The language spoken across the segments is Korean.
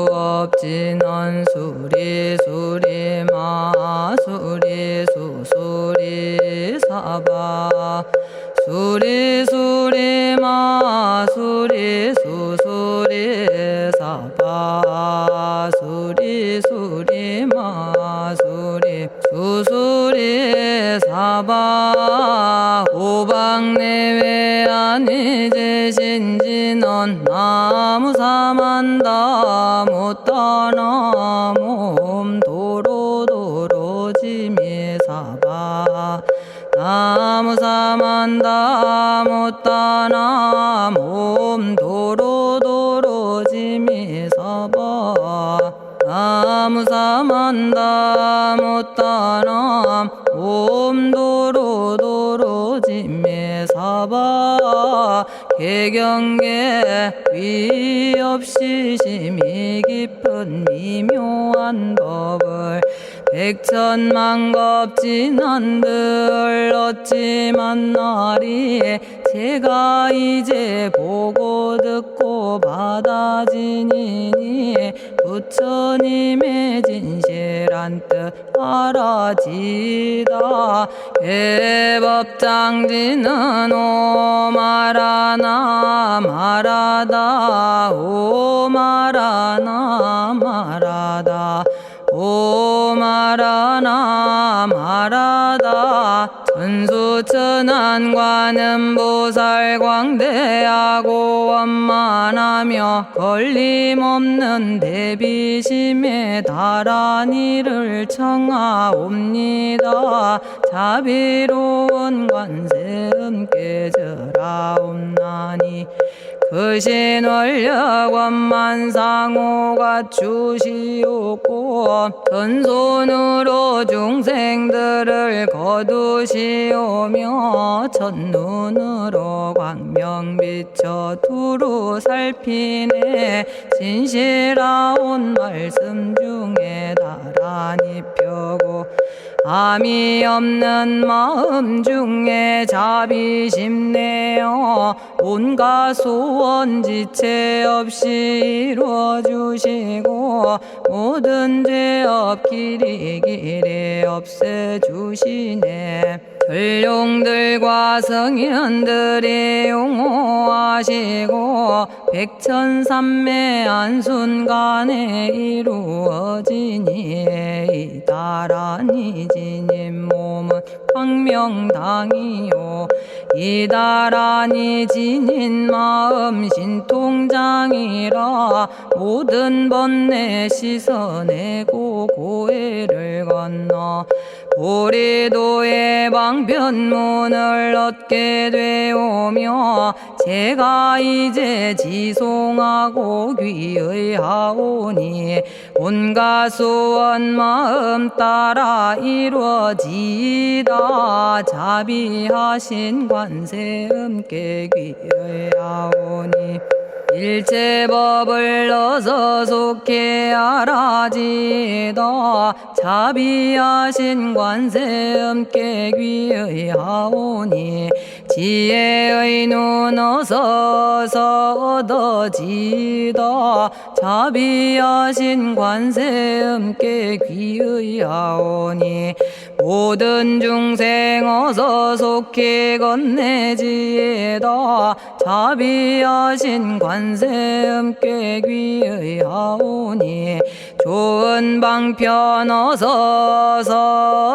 정구업진언 수리수리 마수리 수수리 사바 수리수리 마수리 수수리 사바 수리수리 마수리 수수리 사바 오방내외 아니제신진언 나무사만다 못다나 몸 도로도로지미사바 나무사만다 못다나 몸 도로도로지미사바 나무사만다 못다나 몸 도로도로지미사바 개경계 위없이 심히 깊은 미묘한 법을 백천만겁진한들 어찌 만나리 제가 이제 보고 듣고 받아지니니 부처님의 진실한 뜻 알아지다 해법장지는 오마라나 말하다 오마라나 말하다 오마라나 말하다 천수천안관음 보살 광대하고 원만하며 걸림없는 대비심에 달한 이를 청하옵니다. 자비로운 관세음께 절하옵나니 그신원력 원만상호가 주시옵고 전손으로 중생들을 거두시오며 첫눈으로 광명 비쳐 두루 살피네 진실하온 말씀 중에 나란히 펴고 암이 없는 마음 중에 자비심 내어 온갖 소원 지체 없이 이루어주시고 모든 죄업 길이길이 없애주시네 전룡들과 성현들이 용호하시고 백천삼매 한순간에 이루어지니 이다라니 지님 몸은 광명당이요 이다라니 지닌 마음 신통장이라 모든 번뇌 씻어내고 고해를 건너 보리도의 방편문을 얻게 되오며 제가 이제 지송하고 귀의하오니 온갖 소원 마음 따라 이루어지다 자비하신 관세음께 귀의하오니 일체법을 어서 속히 알아지다 자비하신 관세음께 귀의하오니 지혜의 눈 어서 얻어지다 자비하신 관세음께 귀의하오니 모든 중생 어서 속히 건네지다 자비하신 관세음께 귀의하오니 좋은 방편 어서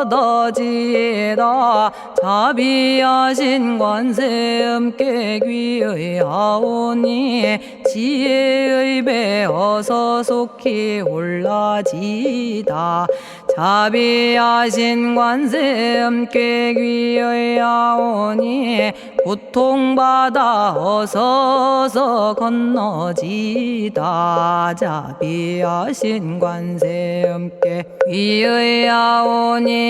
얻어지다 자비하신 관세음께 귀의하오니 지혜의 배 어서 속히 올라지다 자비하신 관세음께 귀의하오니 고통받아 어서 건너지다 자비하신 관세음께 귀의하오니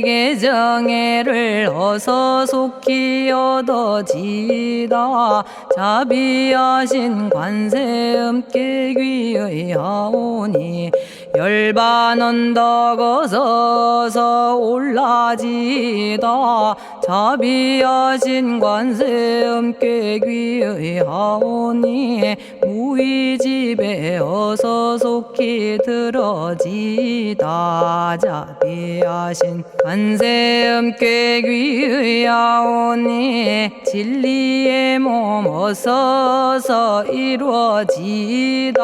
개정애를 어서 속히 얻어지다 자비하신 관세음께 귀의하오니 열반 언덕 어서 올라지다 자비하신 관세음께 귀의하오니 무의집에 어서 속히 들어지다. 자비하신 관세음께 귀의하오니 진리의 몸 어서서 이루어지다.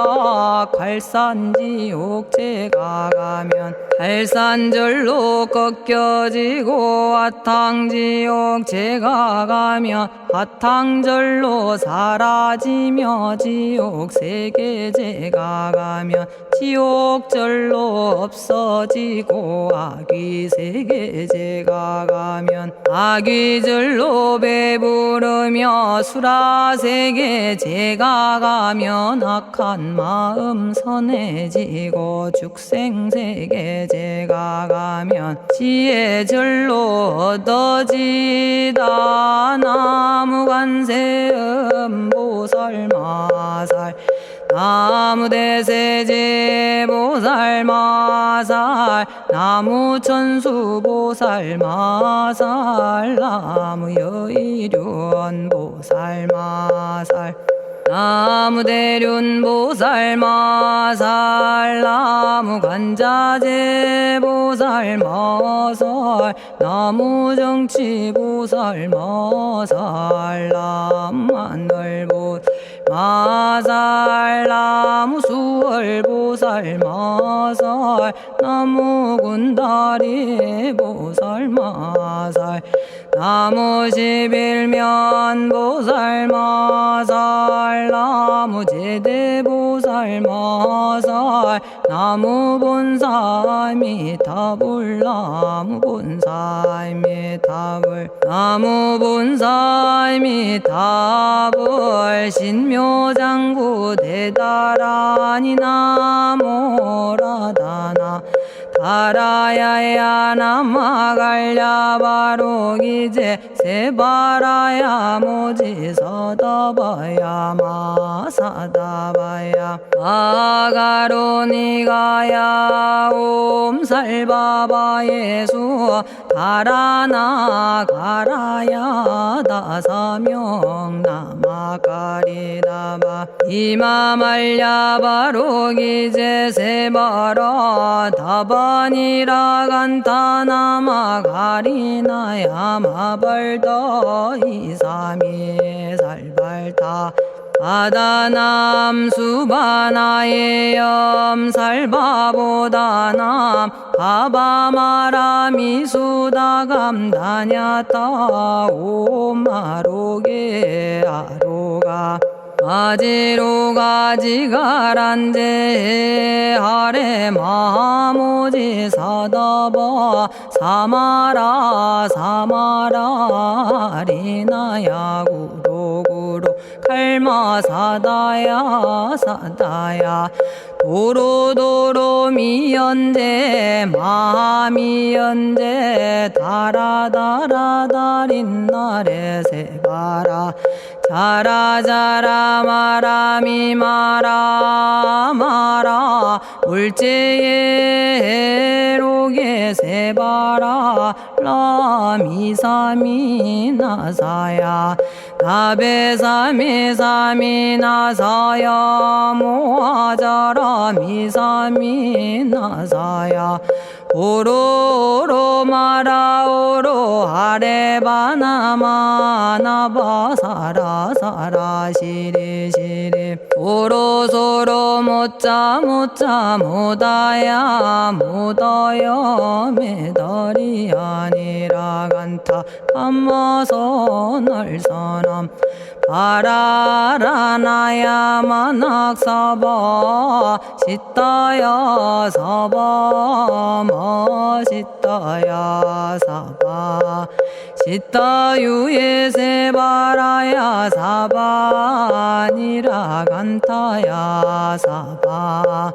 갈산지옥 제가 가면 갈산절로 꺾여지고 화탕지옥 제가 가면 화탕절로 사라지며 지옥 세계 제가 가면 지옥절로 없어지고 아귀 세계 제가 가면 아귀절로 배부르며 수라 세계 제가 가면 악한 마음 선해지고 죽생 세계 제가 가면 지혜절로 얻어지다. 나무관세음 보살마살 나무대세제 보살마살 나무천수 보살마살 나무여의륜 보살마살 나무대륜 보살마살 나무간자재 보살마살 나무정치 보살마살 나무하늘 보살마살 나무수월 보살마살 나무군다리 보살마살 나무십일면 보살마살 나무제대 보살마살 나무본사미타불 나무본사미타불 나무본사미타불 신묘장구 대다라니 나모라다나 다라야야 남아갈야바로기제 세바라야 모지서다바야 마사다바야 마가로니가야 옴살바바예수 다라나 가라야 다사명 나마가리다바 이마말야바로기제 세바라 다바니라 간타나마 가리나야 마발더 이사미 살발타 아다남 수바나의 염살바보다남 바바마라미 수다감다냐타 오마로게 아로가 아지로가 지가란제 아래 마모지 사다바 사마라 사마라 리나야 구로구로 칼마 사다야 사다야 도로도로 미연제 마미연제 다라다라다린나레 세바라 자라자라 마라미 마라 마라 울제에 로게 세바라 라미사미 나사야 나베사미 사미 나사야 모아자라 미사미 나사야 오로로 마라오로 아레바나마 나바사라 사라 시리 시리 오로소로 못자 못자 못다야 못다야 메달이 아니라 간타 감마서 날선함 바라라나야 만학사바 시타야 사바 마시타야 사바 시타유에 세바라야 사바니라 간타야 사바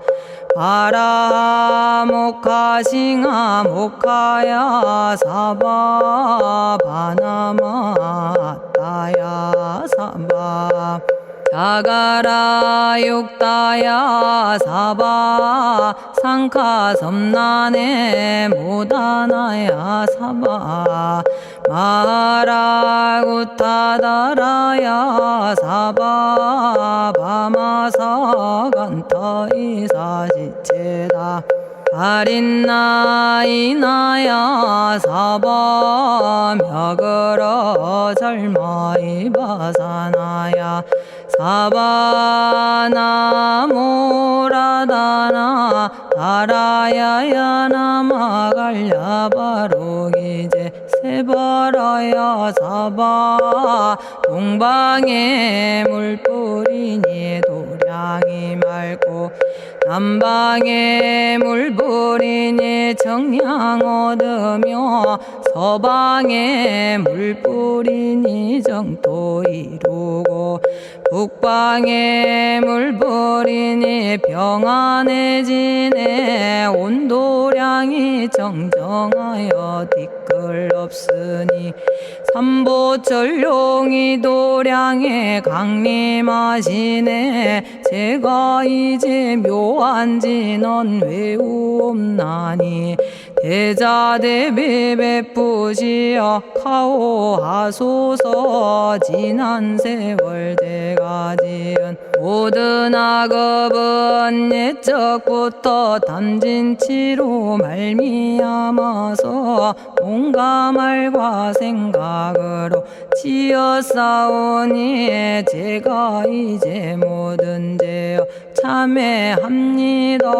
바라 모카싱아 모카야 사바 바나마 따야 사바 자가라 육다야 사바 상카 섬난에 모다나야 사바 마라구타다라야 사바 바마사 간타 이사지체다 아린나이나야 사바 며그러 절마이 바사나야 사바나모라다나 다라야야 나마갈야바로기제 세바라야 사바 동방에 물뿌리니 도량이 맑고 남방에 물뿌리니 정량 얻으며 서방에 물뿌리니 정토 이루고 북방에 물뿌리니 평안해지네 온도량이 정정하여 뒤끌 없으니 삼보철룡이 도량에 강림하시네 제가 이제 묘한 진언 외우옵나니 대자대비 베푸시어 카오하소서 지난 세월 제가 지은 모든 악업은 옛적부터 탐진치로 말미암아서 온갖 말과 생각으로 지었사오니 제가 이제 모든 죄여 참회합니다.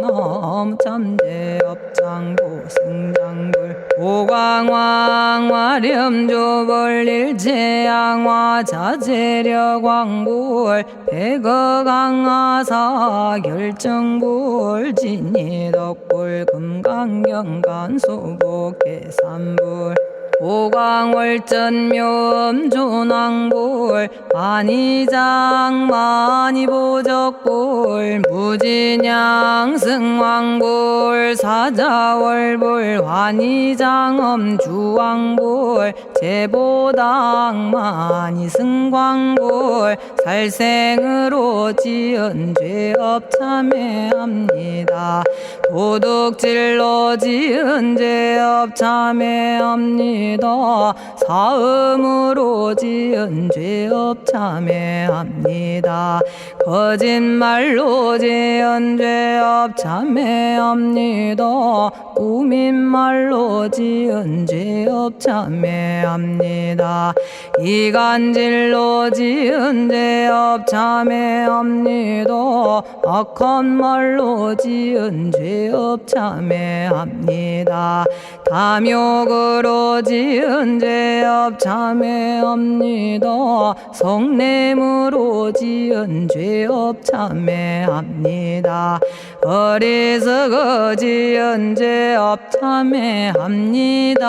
너무 참죄업장고 승장불 오광왕 화렴조벌 일제양화 자재려광불 백어강하사 결정불 진이덕불 금강경간소복계산불 오광월전묘음조낭불 안이장 만이보적불 무진양 승왕불 사자월불 환희장엄 주왕불 제보당 만이승광불 살생으로 지은 죄업 참회합니다. 도둑질로 지은 죄업 참회합니다. 사음으로 지은 죄업 참회합니다. 거짓말로 지은 죄업 참회합니다. 꾸민말로 지은 죄업 참회합니다. 이간질로 지은 죄업 참회합니다. 악한 말로 지은 죄업 참회합니다. 탐욕으로 지은 죄업 참회합니다. 성냄으로 지은 죄업 참회합니다. 어리석어 지은 죄업 참회합니다.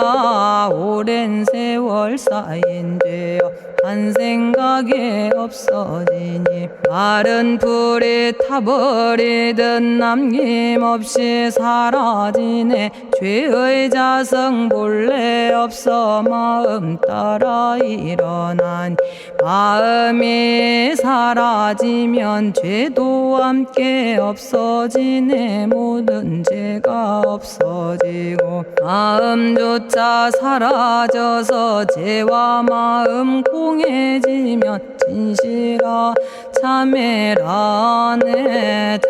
오랜 세월 쌓인 죄업 한 생각에 없어지니 마른 풀이 타버리듯 남김없이 사라지네. 죄의 자성 본래 없어 마음 따라 일어나니 마음이 사라지면 죄도 함께 없어지네. 모든 죄가 없어지고 마음조차 사라져서 죄와 마음 공해지면 진실아 참회라네.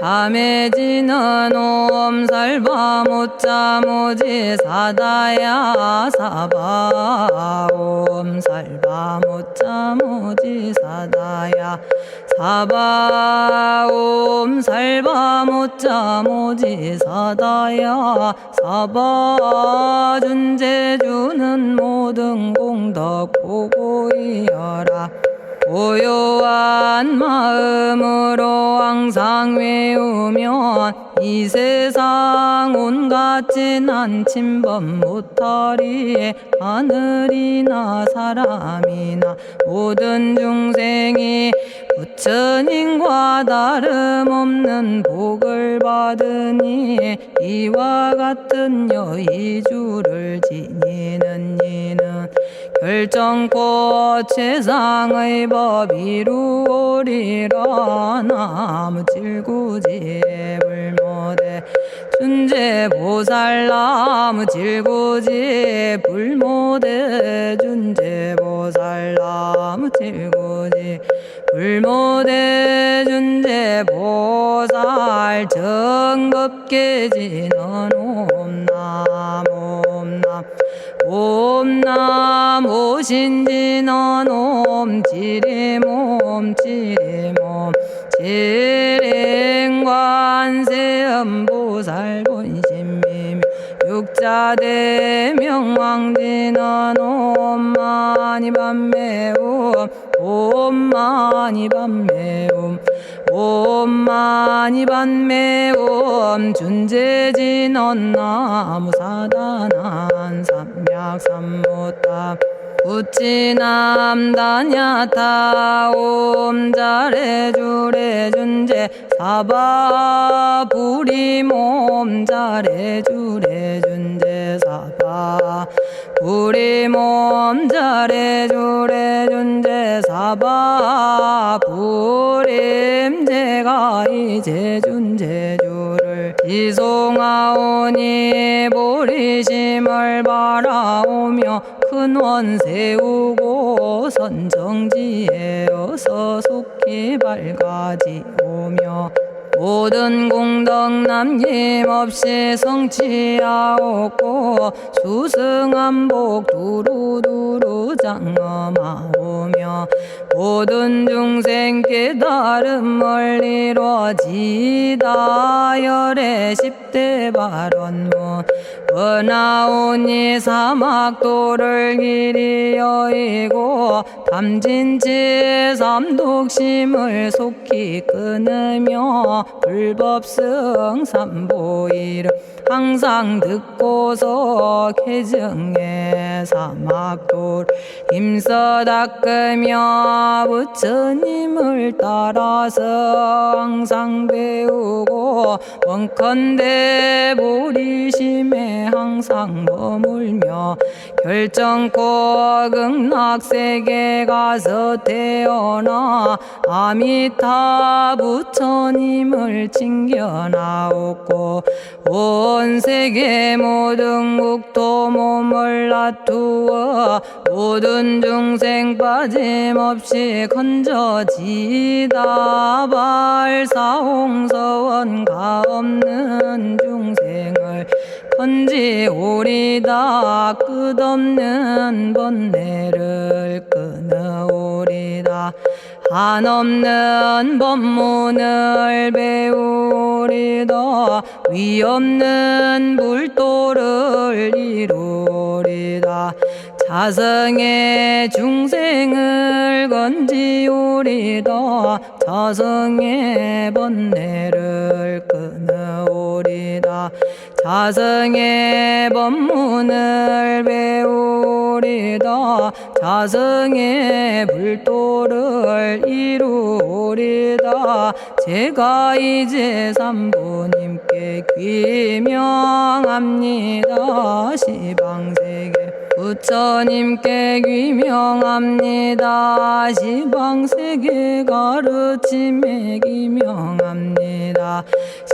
참해지는 옴살바 못자모지 사다야 사바 옴살바 못자모지 사다야 사바 옴살바 못자모지 사다야 사바 준재주는 모든 공덕 보고이여라. 고요한 마음으로 항상 외우면 이 세상 온갖 진한 침범 못하리. 하늘이나 사람이나 모든 중생이 부처님과 다름없는 복을 받으니 이와 같은 여의주를 지니는 이는 결정코 최상의 법 이루오리라. 나무 질구지에 불모대 준재보살. 나무 질구지 불모대 준재보살. 나무 질구지 불모대 준재보살. 정법계지는 옴남 옴남 옴남 오신지는 옴지리몸 지리몸 지랭관세음보살 본심미묘 육자대명왕지는 옴마니밤매옴 옴마니밤매옴 옴마니밤매옴 준재진언 나무사단한 삼약삼무타 우치남다냐타 옴자레주레 준재 사바 부리몸 자레주레 준재 사바 부리몸 자레주레 준재 사바 부림. 제가 이제 준재주를 지송하오니 보리심을 바라오며 큰원 세우고 선정지에 어서 속히 밝아지오며 모든 공덕 남김없이 성취하옵고 수승한복 두루두루 장엄하오며 모든 중생 깨달음을 이루어지다. 열의 10대 발원문 번하오니 사막도를 길이 여의고 담진치 삼독심을 속히 끊으며 불법승 삼보이를 항상 듣고서 개정해 사막도를 힘써 닦으며 부처님을 따라서 항상 배우고 원컨대 보리심에 항상 머물며 결정코 극락세계 가서 태어나 아미타 부처님을 칭견하옵고 온 세계 모든 국토 몸을 놔두어 모든 중생 빠짐없이 건져지다. 발사홍서원 가없는 중생을 건지오리다. 끝없는 번뇌를 끊어오리다. 한없는 법문을 배우리다. 위없는 불도를 이루리다. 자성의 중생을 건지오리다. 자성의 번뇌를 끊어오리다. 자성의 법문을 배우리다. 자성의 불도를 이루리다. 제가 이제 삼부님께 귀명합니다. 시방세계 부처님께 귀명합니다. 시방세계 가르침에 귀명합니다.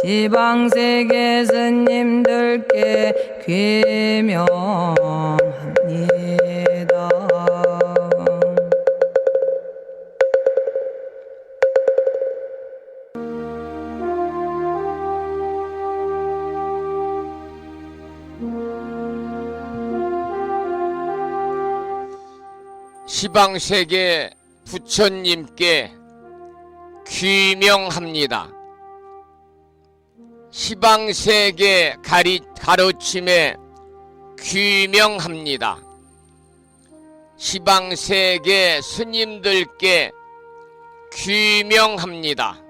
시방세계 스님들께 귀명합니다. 시방세계 부처님께 귀명합니다. 시방세계 가르침에 귀명합니다. 시방세계 스님들께 귀명합니다.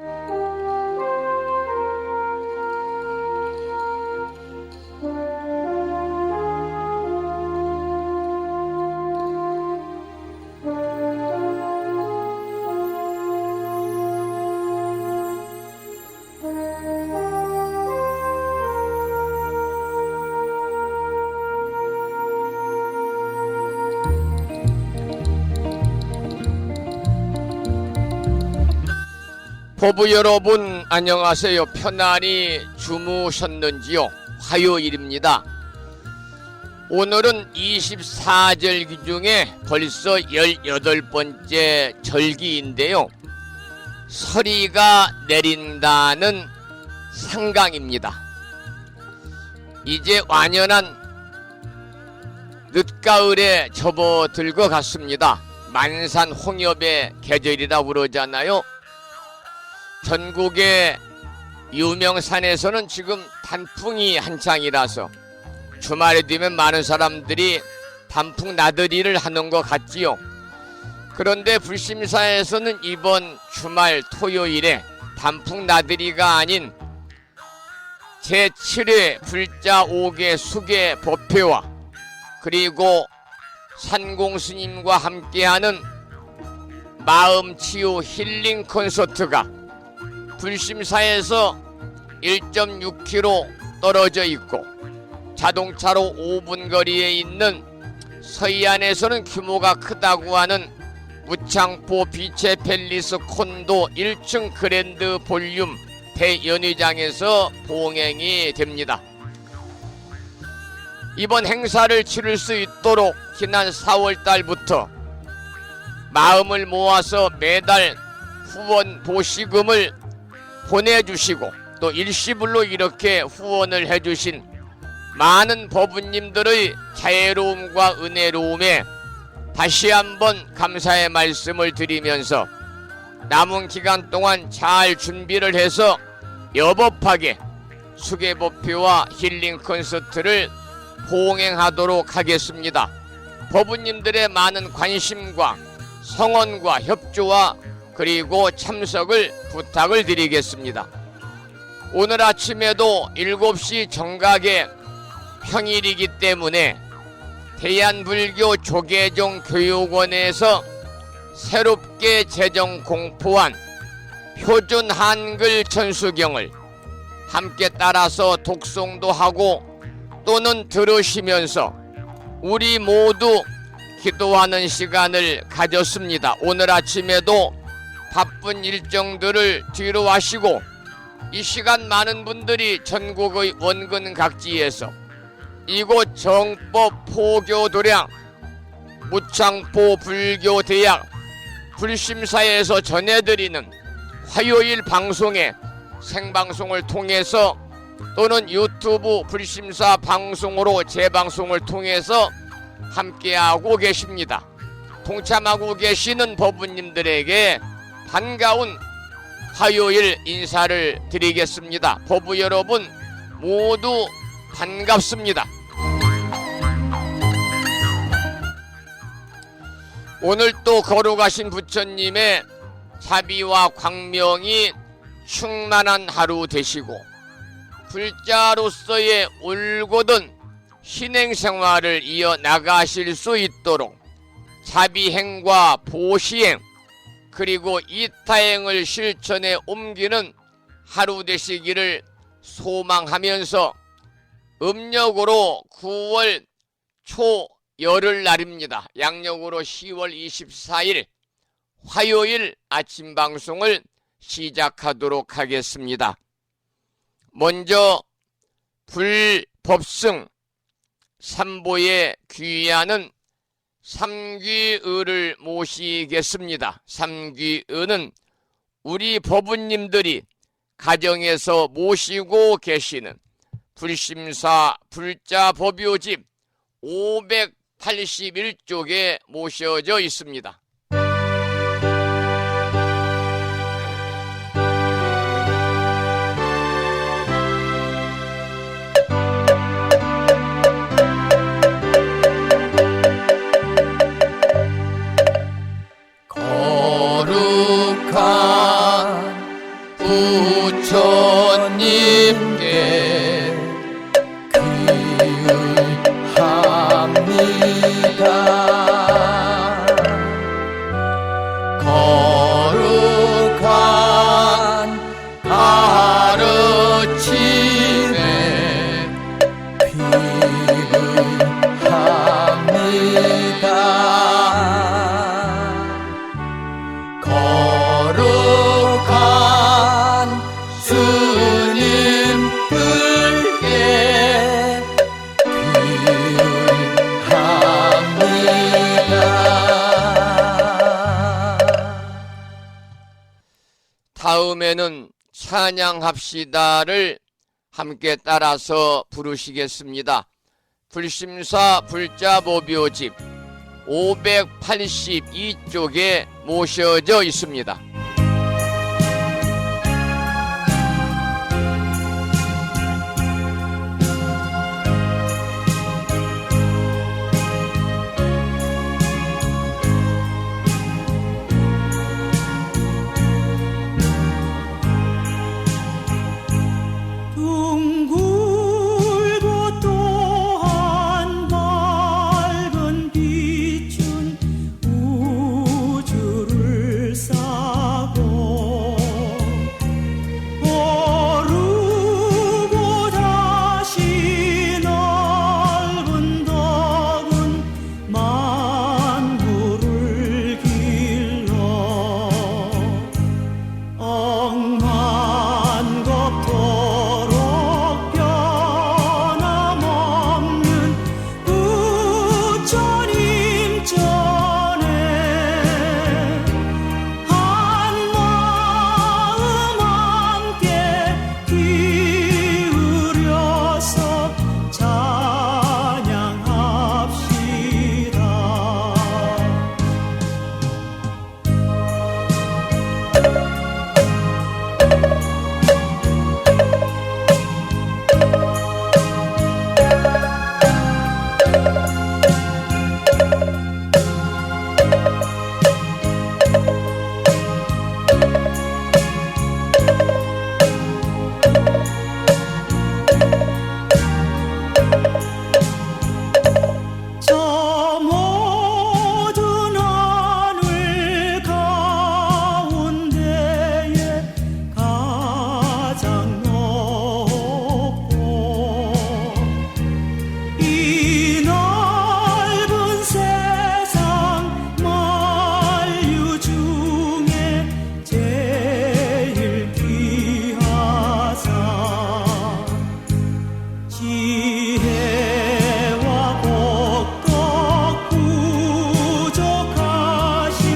법부 여러분 안녕하세요. 편안히 주무셨는지요? 화요일입니다. 오늘은 24절기 중에 벌써 18번째 절기인데요. 서리가 내린다는 상강입니다. 이제 완연한 늦가을에 접어들 것 같습니다. 만산 홍엽의 계절이라고 그러잖아요. 전국의 유명산에서는 지금 단풍이 한창이라서 주말이 되면 많은 사람들이 단풍 나들이를 하는 것 같지요. 그런데 불심사에서는 이번 주말 토요일에 단풍 나들이가 아닌 제7회 불자 5개 수계 법회와 그리고 산공스님과 함께하는 마음치유 힐링 콘서트가 불심사에서 1.6km 떨어져 있고 자동차로 5분 거리에 있는 서해안에서는 규모가 크다고 하는 무창포 비체 팰리스 콘도 1층 그랜드 볼륨 대연회장에서 봉행이 됩니다. 이번 행사를 치를 수 있도록 지난 4월달부터 마음을 모아서 매달 후원 보시금을 보내주시고 또 일시불로 이렇게 후원을 해주신 많은 법부님들의 자애로움과 은혜로움에 다시 한번 감사의 말씀을 드리면서 남은 기간 동안 잘 준비를 해서 여법하게 수계법회와 힐링 콘서트를 봉행하도록 하겠습니다. 법부님들의 많은 관심과 성원과 협조와 그리고 참석을 부탁을 드리겠습니다. 오늘 아침에도 7시 정각에 평일이기 때문에 대한불교 조계종 교육원에서 새롭게 제정 공포한 표준 한글 천수경을 함께 따라서 독송도 하고 또는 들으시면서 우리 모두 기도하는 시간을 가졌습니다. 오늘 아침에도 바쁜 일정들을 뒤로 하시고 이 시간 많은 분들이 전국의 원근 각지에서 이곳 정법 포교도량 무창포 불교대학 불심사에서 전해드리는 화요일 방송에 생방송을 통해서 또는 유튜브 불심사 방송으로 재방송을 통해서 함께하고 계십니다. 동참하고 계시는 법부님들에게 반가운 화요일 인사를 드리겠습니다. 법부 여러분 모두 반갑습니다. 오늘 또 거룩하신 부처님의 자비와 광명이 충만한 하루 되시고 불자로서의 올곧은 신행생활을 이어나가실 수 있도록 자비행과 보시행 그리고 이타행을 실천에 옮기는 하루 되시기를 소망하면서 음력으로 9월 초 열흘날입니다. 양력으로 10월 24일 화요일 아침 방송을 시작하도록 하겠습니다. 먼저 불법승 삼보에 귀의하는 삼귀의를 모시겠습니다. 삼귀의는 우리 법부님들이 가정에서 모시고 계시는 불심사 불자 법요집 581쪽에 모셔져 있습니다. 거룩한 부처님께 귀의합니다. 처음에는 찬양합시다를 함께 따라서 부르시겠습니다. 불심사 불자보묘집 582쪽에 모셔져 있습니다. 둥글고 또한 밝은 빛은 우주를 싸고 오르고 다시 넓은 덕은 만물을 길러 억만겁도록 변함없는 부처님 전에 한마음 함께 기울여서 찬양합시다. 저 모든 하늘 가운데에 가장 높고 이 넓은 세상 만유 중에 제일 귀하사 지혜와 복덕 부족하신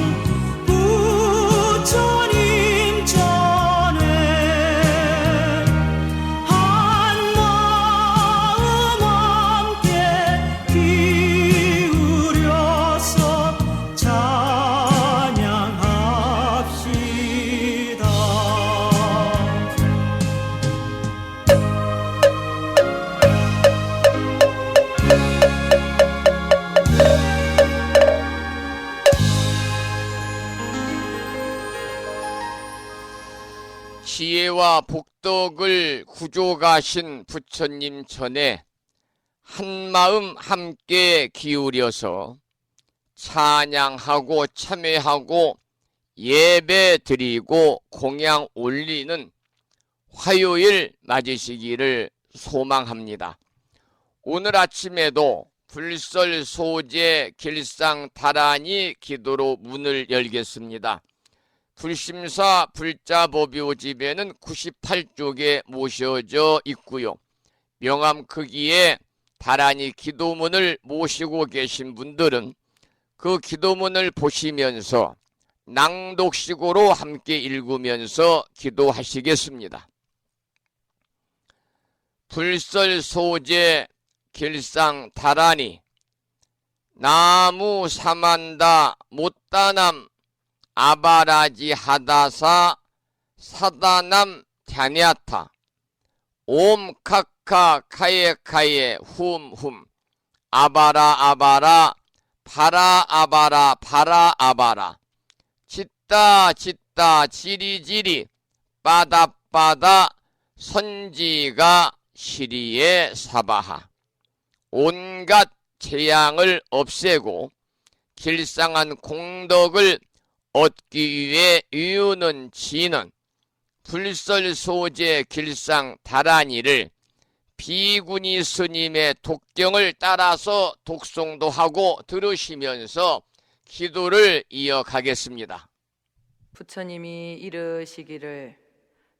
부처님 전에 한마음 함께 기울여서 찬양합시다. 지혜와 복덕을 구족하신 부처님 전에 한마음 함께 기울여서 찬양하고 참회하고 예배 드리고 공양 올리는 화요일 맞으시기를 소망합니다. 오늘 아침에도 불설소재 길상다란이 기도로 문을 열겠습니다. 불심사 불자보묘집에는 98쪽에 모셔져 있고요. 명암 크기의 다란이 기도문을 모시고 계신 분들은 그 기도문을 보시면서 낭독식으로 함께 읽으면서 기도하시겠습니다. 불설소재 길상다란이 나무 사만다 못다남 아바라지 하다사 사다남 갸냐타 옴카카 카예카예 훔훔 아바라 아바라 바라 아바라 바라 아바라 짓다 짓다 지리지리 빠다빠다 선지가 시리에 사바하 온갖 재앙을 없애고 길상한 공덕을 얻기 위해 이유는 지는 불설소재 길상 다란이를 비구니 스님의 독경을 따라서 독송도 하고 들으시면서 기도를 이어가겠습니다. 부처님이 이르시기를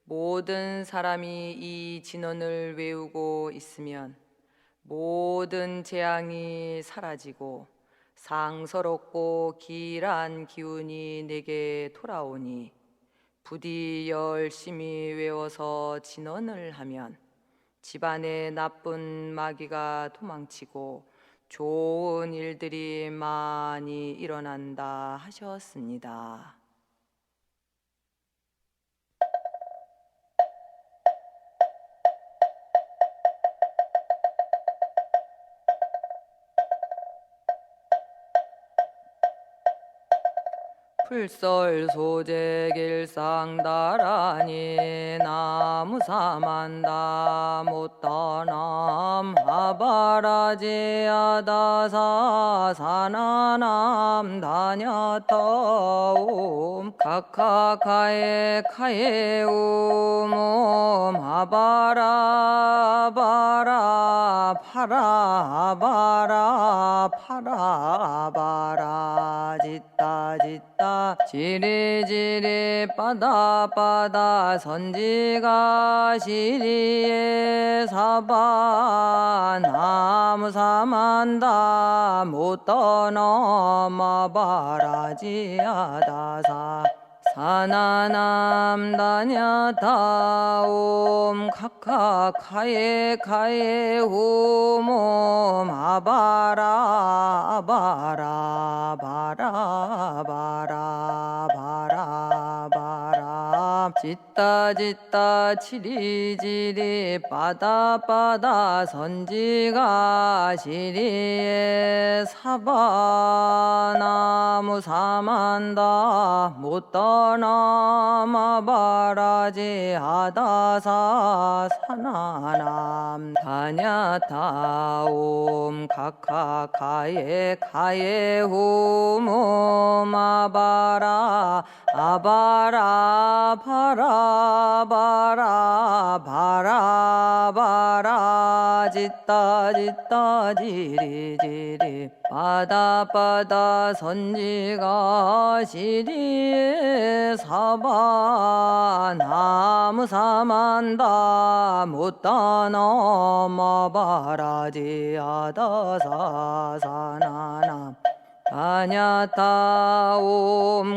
모든 사람이 이 진언을 외우고 있으면 모든 재앙이 사라지고 상서롭고 길한 기운이 내게 돌아오니 부디 열심히 외워서 진언을 하면 집안에 나쁜 마귀가 도망치고 좋은 일들이 많이 일어난다 하셨습니다. 풀설 소재 길상다라니 나무사만다 못떠남 하바라지야다사 사나남 다냐타옴 카카카에 카에우몸 하바라바라 파라바라 파라바라 짓다 지리지리 빠다빠다 선지가 시리에 사바 나무사만다 못떠넘어바라지야다사 사나남 다냐다옴 카카카에 카에 후몸 아바라 아바라 바라 바라 바라 바라 짓다 치리지리 빠다빠다 선지가 시리에 사바나무 사만다 못떠나마바라지 하다사 사나남 다냐타옴 카카카에 카에 후몸 아바라 아바라 바라 바라 바라 바라 짓다 지리지리 바다 선지가 시리에 사바 나무 사만다 못다 넘어바라지 하다사 사나나 다냐타옴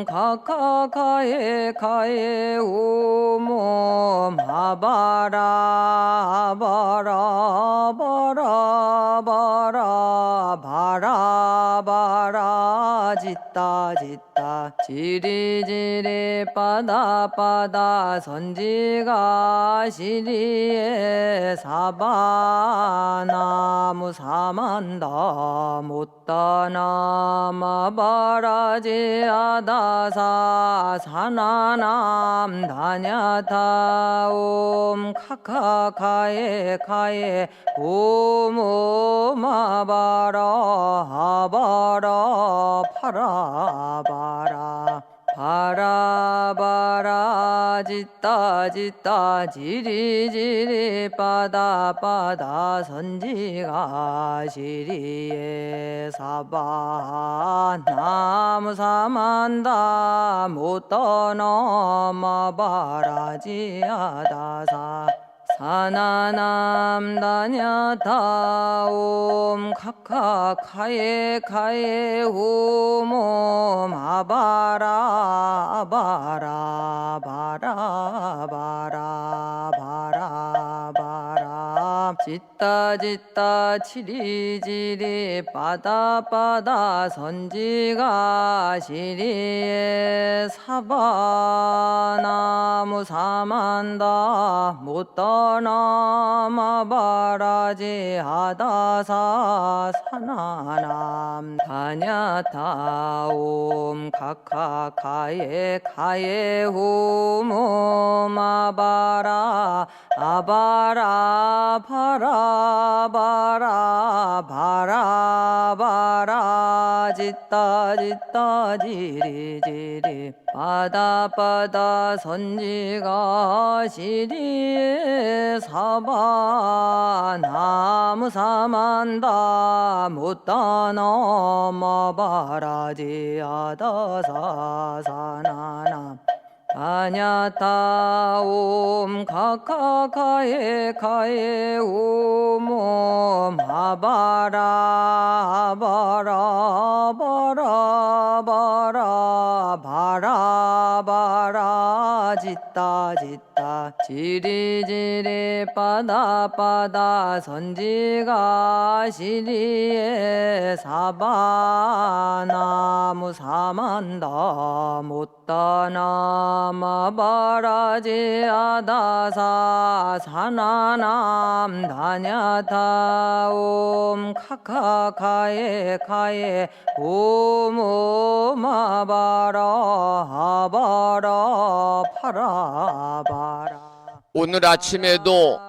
카카카에 카에 오몸 하바라 바라 바라 바라 바라 바라 짓다 지리지리 빠다빠다 선지가 시리에 사바나무 사만다 못다나 마바라지 아다사 사나남 다냐타옴 카카카에 카에 오모마바라 하바라 파라바라 바라바라 짓다 지리지리 빠다빠다 선지가 시리에 사바 나무 사만다 못떠넘어바라지 하다사 사나남 다냐타옴 카카카에 카에 후몸 아바라 아바라 바라 바라 바라 바라 짓다 치리지리 빠다빠다 선지가 시리에 사바나무 사만다 못떠넘어바라지 하다사 사나남 다냐타옴 카카카에 카에 후몸 아바라 아바라 바라 바라 바라 바라 짓다 지리지리 바다 선지가 시리에 사바 나무 사만다 못다 넘어바라지 하다사 사나나 다냐타옴 카카카에 카에 오몸 아바라 바라 바라 바라 바라 바라 짓다 짓다 지리지리 바다 선지가 시리에 사바나무 사만다 못다나 마바라지 아다사 사나남 다냐타 옴 카카카에 카에 오모마바라 하바라 파라바라. 오늘 아침에도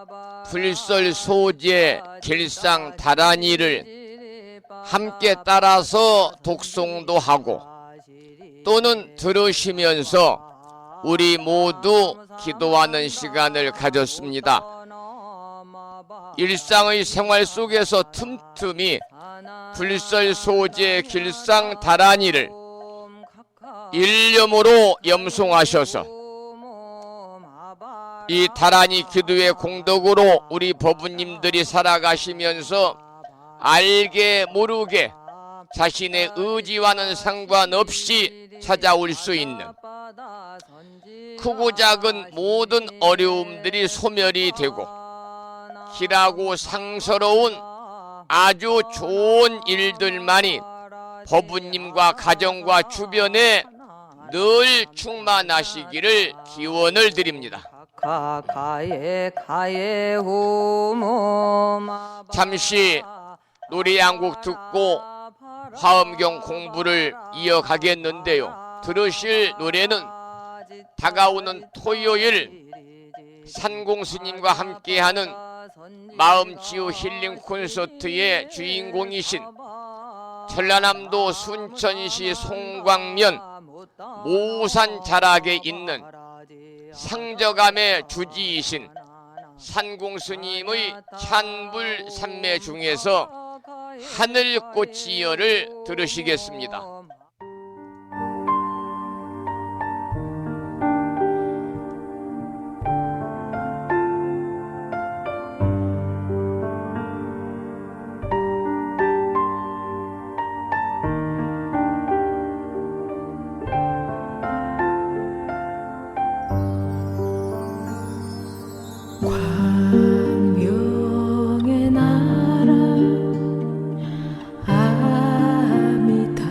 불설소재 길상 다란이를 함께 따라서 독송도 하고 또는 들으시면서 우리 모두 기도하는 시간을 가졌습니다. 일상의 생활 속에서 틈틈이 불설소재 길상 다란이를 일념으로 염송하셔서 이 다란이 기도의 공덕으로 우리 법부님들이 살아가시면서 알게 모르게 자신의 의지와는 상관없이 찾아올 수 있는 크고 작은 모든 어려움들이 소멸이 되고 길하고 상서로운 아주 좋은 일들만이 법부님과 가정과 주변에 늘 충만하시기를 기원을 드립니다. 잠시 노래 한 곡 듣고 화엄경 공부를 이어가겠는데요. 들으실 노래는 다가오는 토요일 산공스님과 함께하는 마음치유 힐링 콘서트의 주인공이신 전라남도 순천시 송광면 모산 자락에 있는 상저감의 주지이신 산공스님의 찬불 삼매 중에서 하늘꽃이여를 들으시겠습니다. 광명의 나라 아미타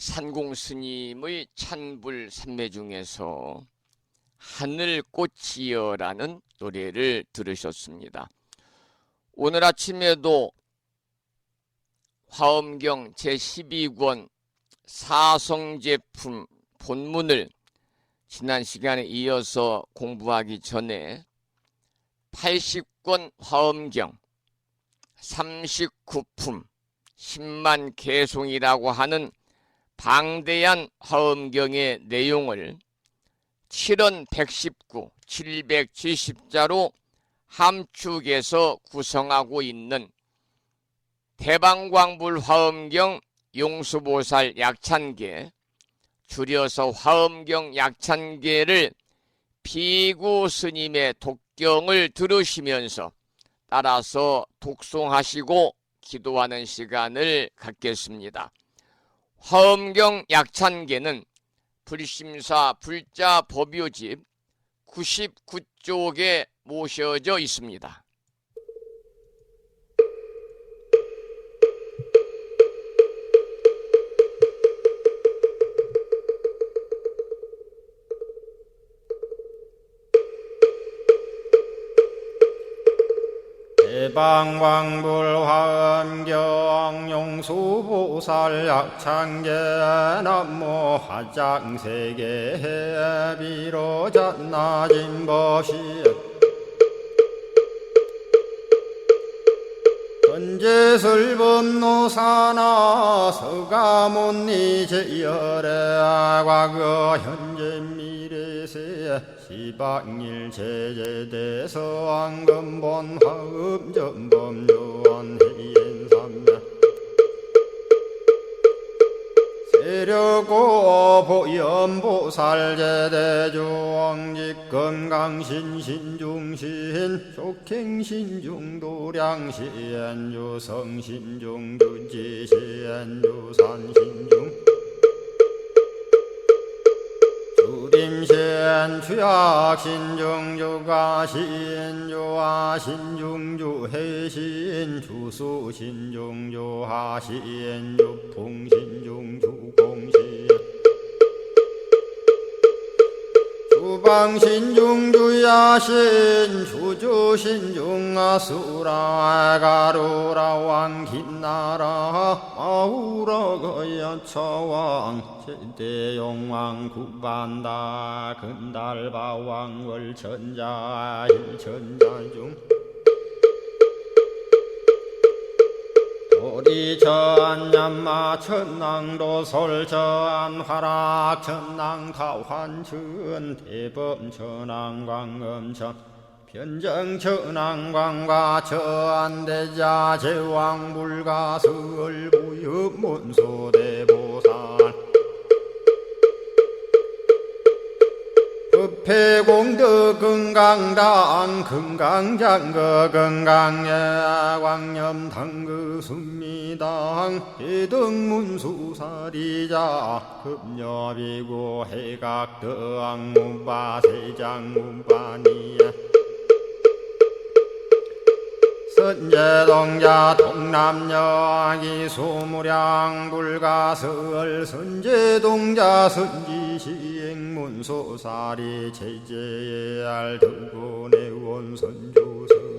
산공 스님의 찬불 삼매 중에서 하늘꽃이여라는 노래를 들으셨습니다. 오늘 아침에도 화엄경 제12권 사성제품 본문을 지난 시간에 이어서 공부하기 전에 80권 화엄경 39품 10만 개송이라고 하는 방대한 화엄경의 내용을 7원 119, 770자로 함축해서 구성하고 있는 대방광불 화엄경 용수보살 약찬계, 줄여서 화엄경 약찬계를 비구 스님의 독경을 들으시면서 따라서 독송하시고 기도하는 시간을 갖겠습니다. 화엄경 약찬계는 불심사 불자 법요집 99쪽에 모셔져 있습니다. 대방광불 화엄경 용수보살 약찬계 남모 화장세계 비로잣나진 법시 현재설법노사나 서가몬니 제열의 과거 현재 미래세 시방일 제제대서 왕금본 화음전범 요한해인삼매 세력고 보현보살 제대주왕직 건강신신중신 족행신중도량신 유성신중두지신 유산신중 주림신 주약신중 주가신 주하신중 주해신 주수신중 주하신 주풍신중 주공신 주방신중 주야신 주주신중 아수라 가루라 왕긴나라 마우라 거야차왕 제대용왕 구반다 근달바왕 월천자 일천자중 도리천냠마 천낭도 솔천 화락 천낭 타환천 대범 천왕 광음천 변정 천왕 광과 천대자 제왕 불가설 부엽 문소대보살 급회공덕 건강당 건강장거 건강예 광염당그 순미당 해등문수사리자 급녀비고 해각덕 문바세장 문바니야 선제동자 동남여기 소무량 불가설 선제동자 선지시행문소사리 제제알 등군의원 선주성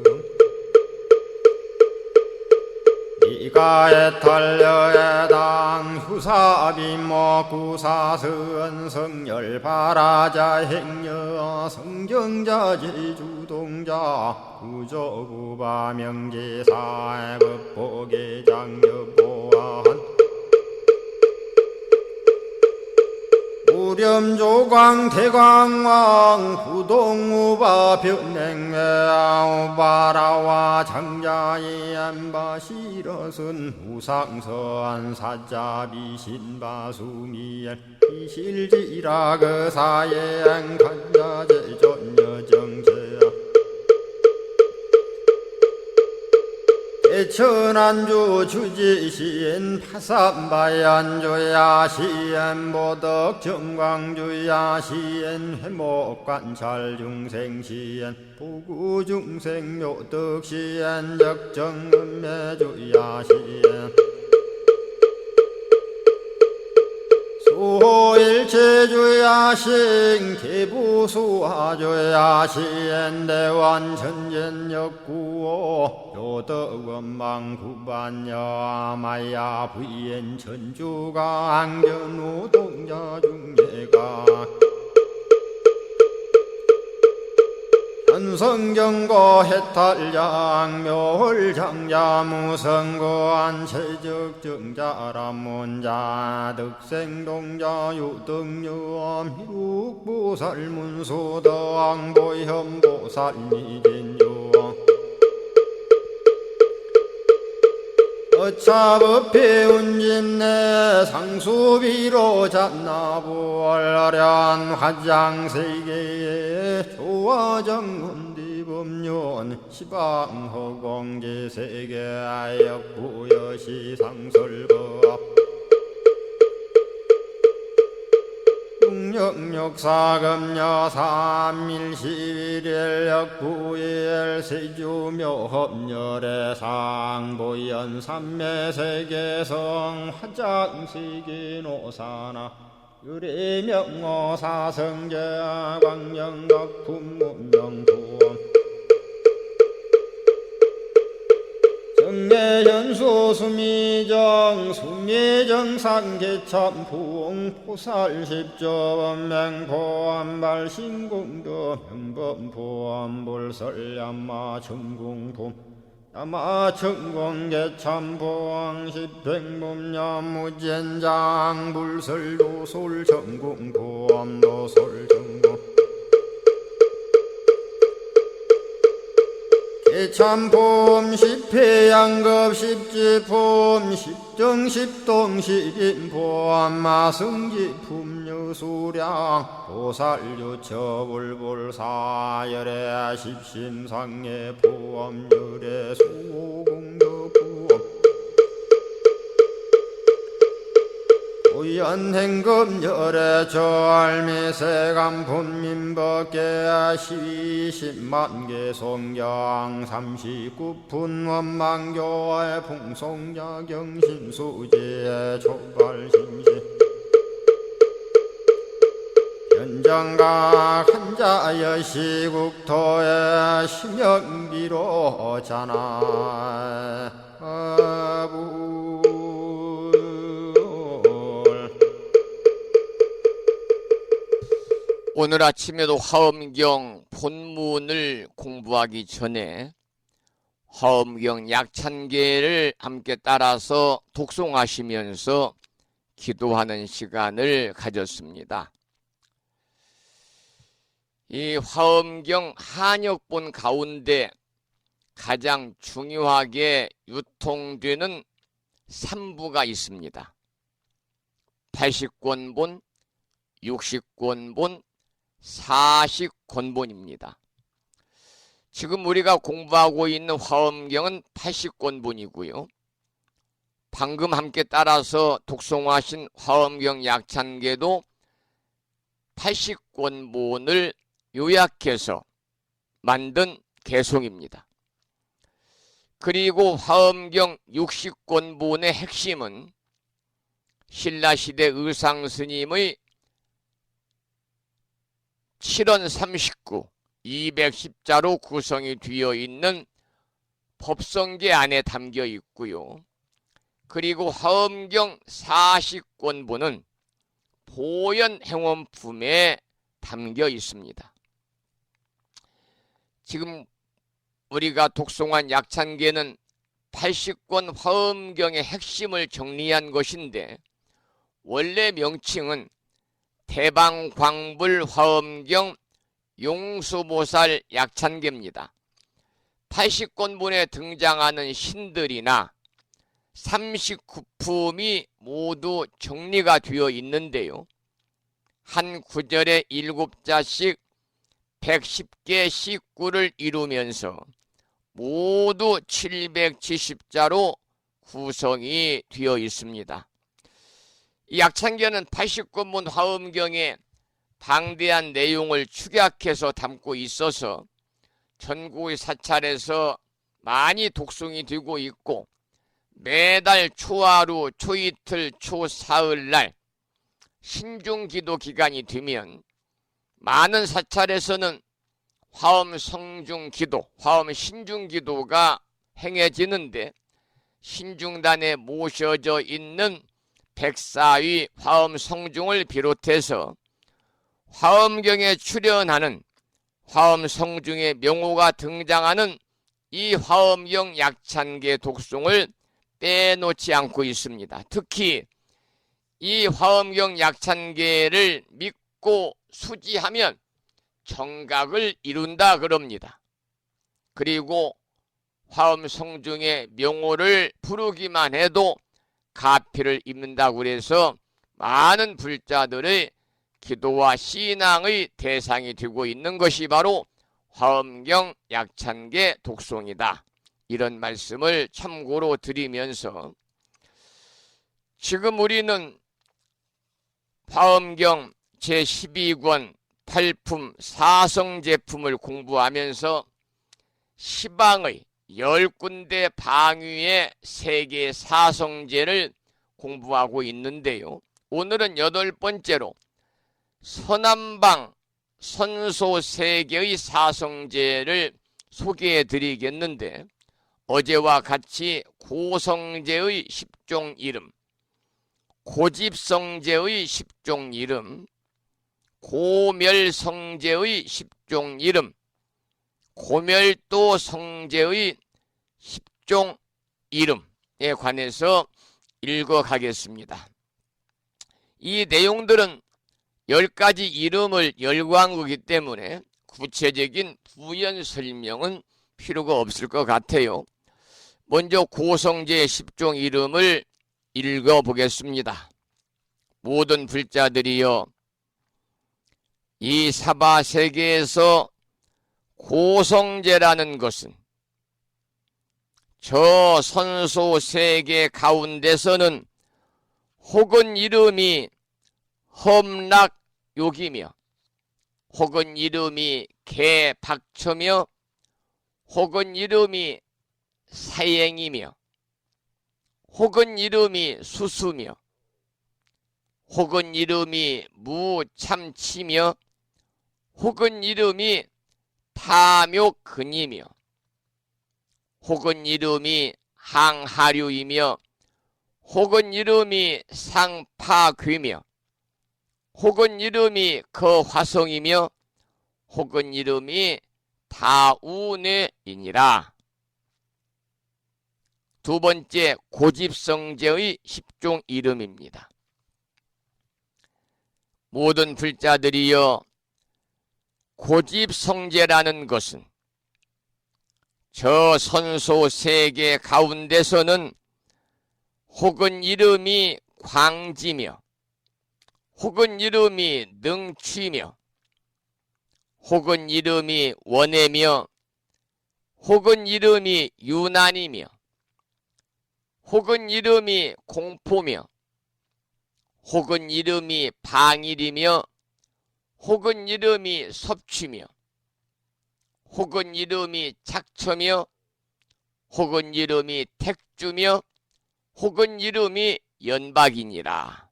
이가에탈려에당 후사비모 구사선 성열바라자 행여 성경자 제주동자 구조구바 명제사의 법보계장여보안 우렴조광 대광왕 부동우바 변냉매아 우바라와 장자이 안바시러슨 우상서안 사자비 신바수미엘 이실지라 그사예 안간자제 전여정제야 대천안주 주지시엔 파산바얀주야 시엔 보덕 정광주야 시엔 회목관찰 중생시엔 부구중생 묘덕시엔 적정음매주야 시엔 주호일체주야신 개부수하주야신 대완천전역구호 요덕원망구반야 마야 부인 천주가 안견우 동자중예가 현성경고 해탈양 묘홀장자무성고안 체적정자람문자 득생동자 유등유엄 희룩보살문소더왕보현보살미진유 어차법피 운집내 상수비로 잔나부얼련 화장세계에 조화정운디법륜 시방허공제세계 역부여시상설법 육력사금여 3일11일 역부일 세주묘협열의 상보연 삼매세계성 화장세계노사나 유리명호 사성제 광영덕품문명부엄 정례현수 수미정 수미정상계참풍 포살십조범맹포암발신공도 명범포암불설야마 천궁품 야마천공계참포항 십행범야무젠장 불설도솔 천궁포암도솔천궁 개참폼 십회양급 십지폼 십정십동 십인폼 마승지품 유수량 보살유처불불사열의 십심상의 포함열의 수공덕부엄 오연행급열의 저알미세간품민법계 시십만개 송경 39분 원망교의 풍송야경신수지의 초발신시 현정각 한자여 시국토의 심영비로 자나 오늘 아침에도 화엄경 본문을 공부하기 전에 화엄경 약찬계를 함께 따라서 독송하시면서 기도하는 시간을 가졌습니다. 이 화엄경 한역본 가운데 가장 중요하게 유통되는 3부가 있습니다. 80권본, 60권본, 40권본입니다. 지금 우리가 공부하고 있는 화엄경은 80권본이고요. 방금 함께 따라서 독송하신 화엄경 약찬계도 80권본을 요약해서 만든 개송입니다. 그리고 화엄경 60권본의 핵심은 신라시대 의상스님의 7원 39, 210자로 구성이 되어 있는 법성계 안에 담겨 있고요. 그리고 화엄경 40권본은 보현행원품에 담겨 있습니다. 지금 우리가 독송한 약찬계는 80권 화엄경의 핵심을 정리한 것인데 원래 명칭은 대방광불 화엄경 용수보살 약찬계입니다. 80권본에 등장하는 신들이나 39품이 모두 정리가 되어 있는데요. 한 구절에 7자씩 110개 식구를 이루면서 모두 770자로 구성이 되어 있습니다. 이 약찬계는 80권본 화엄경에 방대한 내용을 축약해서 담고 있어서 전국의 사찰에서 많이 독송이 되고 있고 매달 초하루, 초이틀, 초사흘날 신중기도 기간이 되면 많은 사찰에서는 화엄 성중기도, 화엄 신중기도가 행해지는데 신중단에 모셔져 있는 백사위 화엄 성중을 비롯해서 화엄경에 출연하는 화엄 성중의 명호가 등장하는 이 화엄경 약찬계 독송을 빼놓지 않고 있습니다. 특히 이 화엄경 약찬계를 믿고 수지하면 정각을 이룬다 그럽니다. 그리고 화엄 성중의 명호를 부르기만 해도 가피를 입는다고 그래서 많은 불자들의 기도와 신앙의 대상이 되고 있는 것이 바로 화엄경 약찬계 독송이다. 이런 말씀을 참고로 드리면서 지금 우리는 화엄경 제12권 8품 사성제품을 공부하면서 시방의 10군데 방위의 세계 사성제를 공부하고 있는데요. 오늘은 8번째로 서남방 선소 세계의 사성제를 소개해 드리겠는데 어제와 같이 고성제의 10종 이름, 고집성제의 10종 이름, 고멸성제의 10종 이름, 고멸도 성제의 10종 이름에 관해서 읽어가겠습니다. 이 내용들은 10가지 이름을 열거한 거기 때문에 구체적인 부연 설명은 필요가 없을 것 같아요. 먼저 고성제의 10종 이름을 읽어보겠습니다. 모든 불자들이여, 이 사바세계에서 고성제라는 것은 저 선소 세계 가운데서는 혹은 이름이 험락욕이며 혹은 이름이 개박처며 혹은 이름이 사행이며 혹은 이름이 수수며 혹은 이름이 무참치며 혹은 이름이 탐욕근이며 혹은 이름이 항하류이며 혹은 이름이 상파귀며 혹은 이름이 거화성이며 혹은 이름이 다우뇌이니라. 두 번째, 고집성제의 10종 이름입니다. 모든 불자들이여, 고집성제라는 것은 저 선소 세계 가운데서는 혹은 이름이 광지며 혹은 이름이 능취며 혹은 이름이 원해며 혹은 이름이 유난이며 혹은 이름이 공포며 혹은 이름이 방일이며 혹은 이름이 섭취며 혹은 이름이 착처며 혹은 이름이 택주며 혹은 이름이 연박이니라.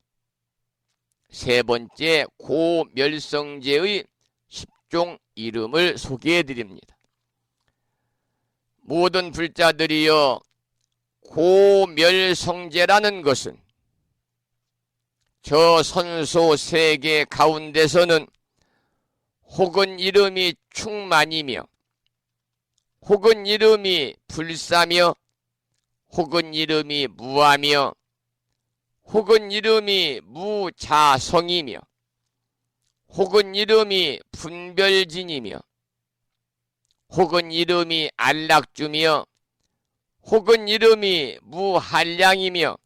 세 번째, 고멸성제의 10종 이름을 소개해 드립니다. 모든 불자들이여, 고멸성제라는 것은 저 선소 세계 가운데서는 혹은 이름이 충만이며 혹은 이름이 불사며 혹은 이름이 무하며 혹은 이름이 무자성이며 혹은 이름이 분별진이며 혹은 이름이 안락주며 혹은 이름이 무한량이며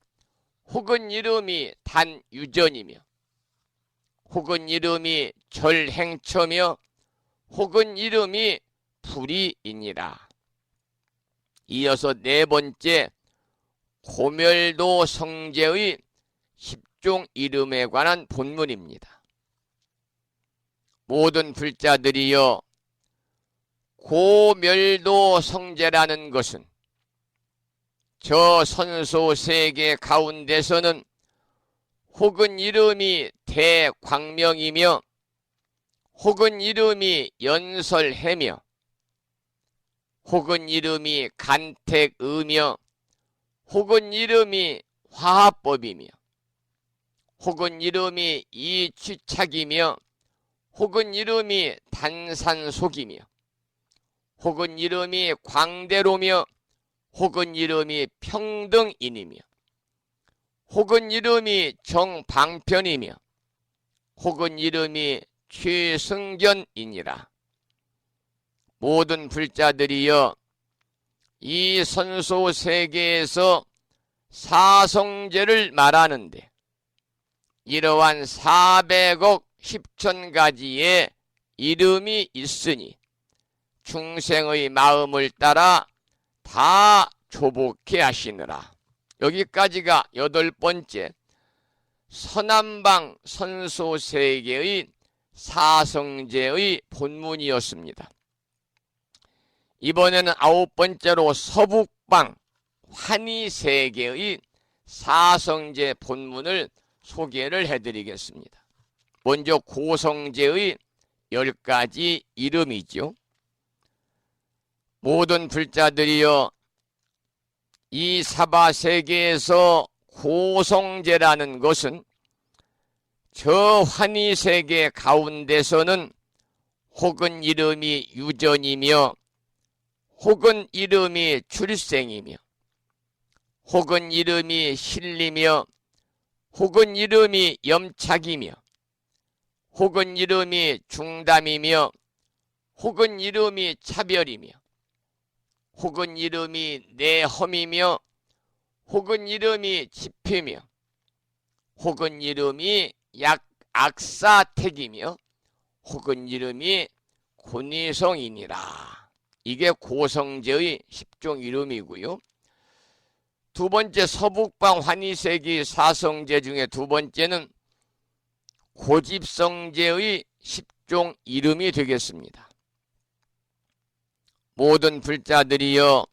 혹은 이름이 단유전이며 혹은 이름이 절행처며 혹은 이름이 불이이니라. 이어서 네 번째, 고멸도 성제의 10종 이름에 관한 본문입니다. 모든 불자들이여, 고멸도 성제라는 것은 저 선소 세계 가운데서는 혹은 이름이 대광명이며 혹은 이름이 연설해며 혹은 이름이 간택의며 혹은 이름이 화합법이며 혹은 이름이 이취착이며 혹은 이름이 단산속이며 혹은 이름이 광대로며 혹은 이름이 평등인이며 혹은 이름이 정방편이며 혹은 이름이 최승견이니라. 모든 불자들이여 이 선소 세계에서 사성제를 말하는데 이러한 400억 10천 가지의 이름이 있으니 중생의 마음을 따라 다 조복해 하시느라. 여기까지가 8번째 서남방 선소세계의 사성제의 본문이었습니다. 이번에는 9번째로 서북방 환희세계의 사성제 본문을 소개를 해드리겠습니다. 먼저 고성제의 10가지 이름이죠. 모든 불자들이여 이 사바세계에서 고성제라는 것은 저 환희세계 가운데서는 혹은 이름이 유전이며 혹은 이름이 출생이며 혹은 이름이 실리며 혹은 이름이 염착이며 혹은 이름이 중담이며 혹은 이름이 차별이며 혹은 이름이 내험이며 혹은 이름이 집회며 혹은 이름이 악사택이며 혹은 이름이 곤이성이니라. 이게 고성제의 10종 이름이고요. 두 번째 서북방 환희세계 사성제 중에 두 번째는 고집성제의 10종 이름이 되겠습니다. 모든 불자들이여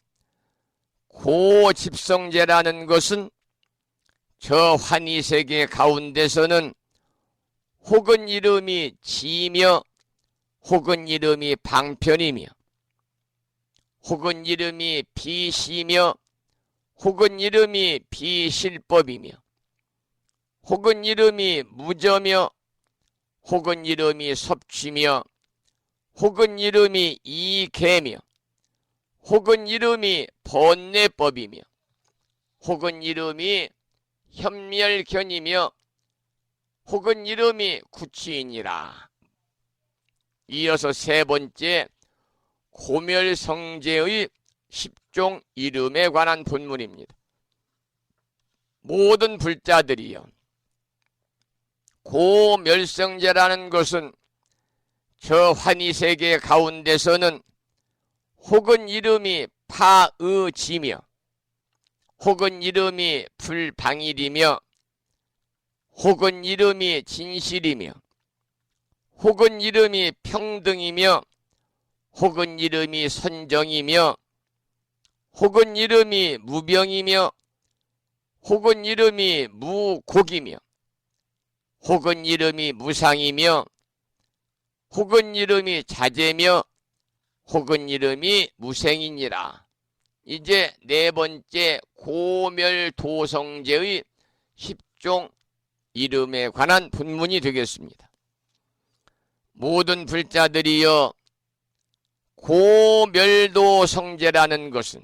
고집성제라는 것은 저 환희세계 가운데서는 혹은 이름이 지며 혹은 이름이 방편이며 혹은 이름이 비시며 혹은 이름이 비실법이며 혹은 이름이 무저며 혹은 이름이 섭취며 혹은 이름이 이계며 혹은 이름이 번뇌법이며 혹은 이름이 현멸견이며 혹은 이름이 구치이니라. 이어서 세 번째 고멸성제의 10종 이름에 관한 본문입니다. 모든 불자들이여 고멸성제라는 것은 저 환희세계 가운데서는 혹은 이름이 파의지며 혹은 이름이 불방일이며 혹은 이름이 진실이며 혹은 이름이 평등이며 혹은 이름이 선정이며 혹은 이름이 무병이며 혹은 이름이 무곡이며 혹은 이름이 무상이며 혹은 이름이 자제며 혹은 이름이 무생이니라. 이제 네 번째 고멸도성제의 10종 이름에 관한 본문이 되겠습니다. 모든 불자들이여 고멸도성제라는 것은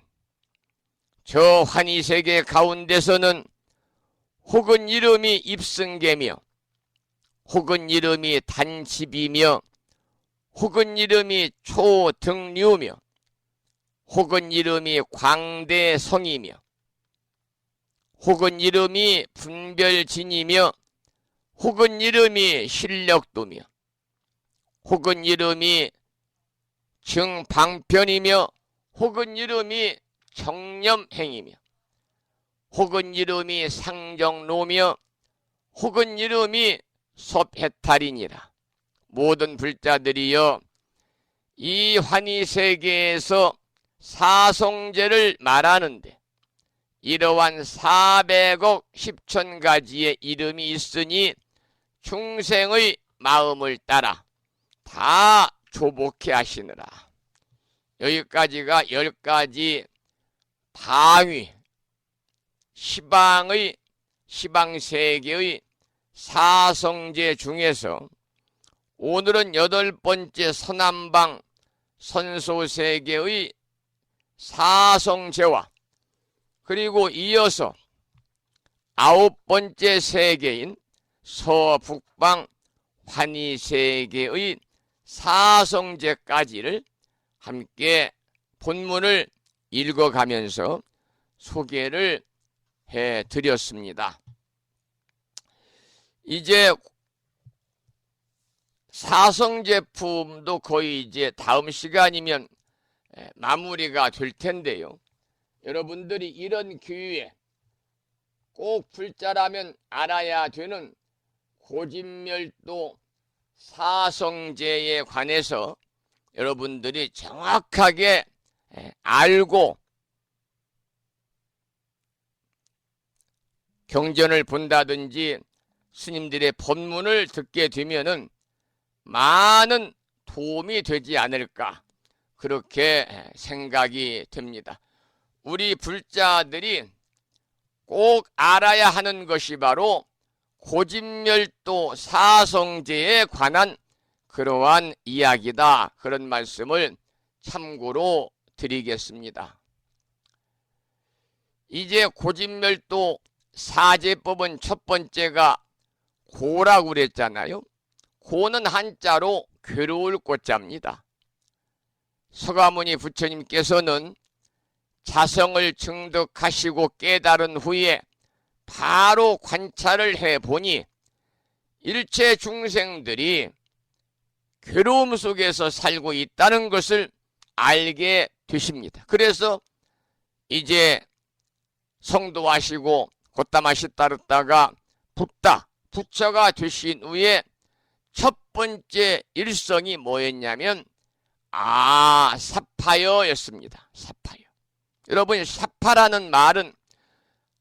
저 환희세계 가운데서는 혹은 이름이 입승계며 혹은 이름이 단집이며 혹은 이름이 초등류며 혹은 이름이 광대성이며 혹은 이름이 분별진이며 혹은 이름이 실력도며 혹은 이름이 증방편이며 혹은 이름이 정념행이며 혹은 이름이 상정로며 혹은 이름이 섭해탈이니라. 모든 불자들이여 이 환희세계에서 사성제를 말하는데 이러한 400억 10천 가지의 이름이 있으니 중생의 마음을 따라 다 조복해 하시느라. 여기까지가 10가지 방위, 시방세계의 사성제 중에서 오늘은 8번째 서남방 선소세계의 사성제와 그리고 이어서 9번째 세계인 서북방 환희세계의 사성제까지를 함께 본문을 읽어가면서 소개를 해드렸습니다. 이제 사성제품도 거의 이제 다음 시간이면 마무리가 될 텐데요. 여러분들이 이런 기회에 꼭 불자라면 알아야 되는 고진멸도 사성제에 관해서 여러분들이 정확하게 알고 경전을 본다든지 스님들의 법문을 듣게 되면은 많은 도움이 되지 않을까 그렇게 생각이 됩니다. 우리 불자들이 꼭 알아야 하는 것이 바로 고진멸도 사성제에 관한 그러한 이야기다. 그런 말씀을 참고로 드리겠습니다. 이제 고진멸도 사제법은 첫 번째가 고라고 그랬잖아요. 고는 한자로 괴로울 고자입니다. 서가모니 부처님께서는 자성을 증득하시고 깨달은 후에 바로 관찰을 해보니 일체 중생들이 괴로움 속에서 살고 있다는 것을 알게 되십니다. 그래서 이제 성도하시고 곧다마시 따르다가 부처가 되신 후에 첫 번째 일성이 뭐였냐면 사파여였습니다. 사파여. 여러분, 사파라는 말은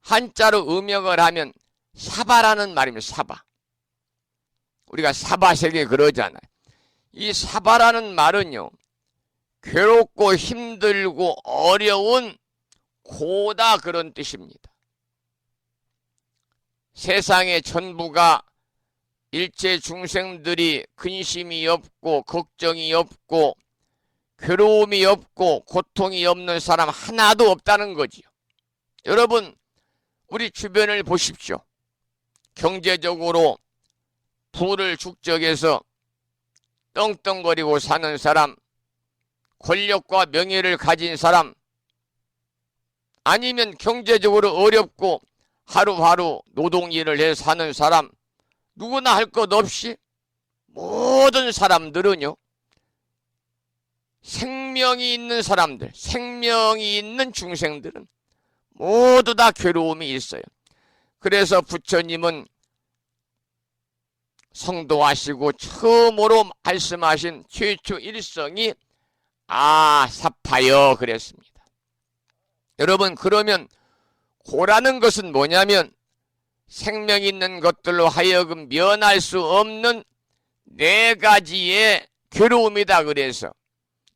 한자로 음역을 하면 사바라는 말입니다. 사바. 우리가 사바세계 그러잖아요. 이 사바라는 말은요, 괴롭고 힘들고 어려운 고다 그런 뜻입니다. 세상의 전부가 일체 중생들이 근심이 없고 걱정이 없고 괴로움이 없고 고통이 없는 사람 하나도 없다는 거지요. 여러분, 우리 주변을 보십시오. 경제적으로 부를 축적해서 떵떵거리고 사는 사람, 권력과 명예를 가진 사람, 아니면 경제적으로 어렵고 하루하루 노동일을 해 사는 사람, 누구나 할 것 없이 모든 사람들은요, 생명이 있는 사람들, 생명이 있는 중생들은 모두 다 괴로움이 있어요. 그래서 부처님은 성도하시고 처음으로 말씀하신 최초 일성이 사파여 그랬습니다. 여러분, 그러면 고라는 것은 뭐냐면 생명 있는 것들로 하여금 면할 수 없는 4가지의 괴로움이다. 그래서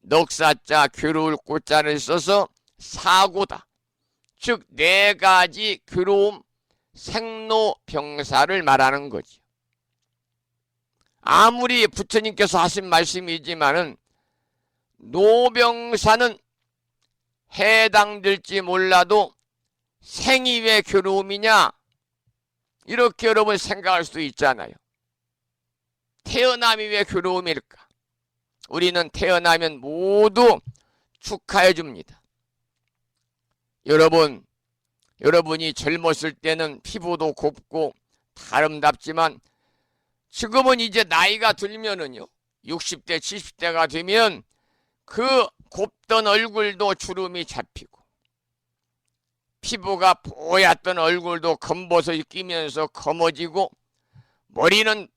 넉사자 괴로울 고자를 써서 사고다. 즉 4가지 괴로움, 생로병사를 말하는 거죠. 아무리 부처님께서 하신 말씀이지만은 노병사는 해당될지 몰라도 생이 왜 괴로움이냐? 이렇게 여러분 생각할 수도 있잖아요. 태어남이 왜 괴로움일까? 우리는 태어나면 모두 축하해 줍니다. 여러분이 젊었을 때는 피부도 곱고 아름답지만 지금은 이제 나이가 들면은요, 60대, 70대가 되면 그 곱던 얼굴도 주름이 잡히고 피부가 뽀얗던 얼굴도 검버섯이 끼면서 검어지고 머리는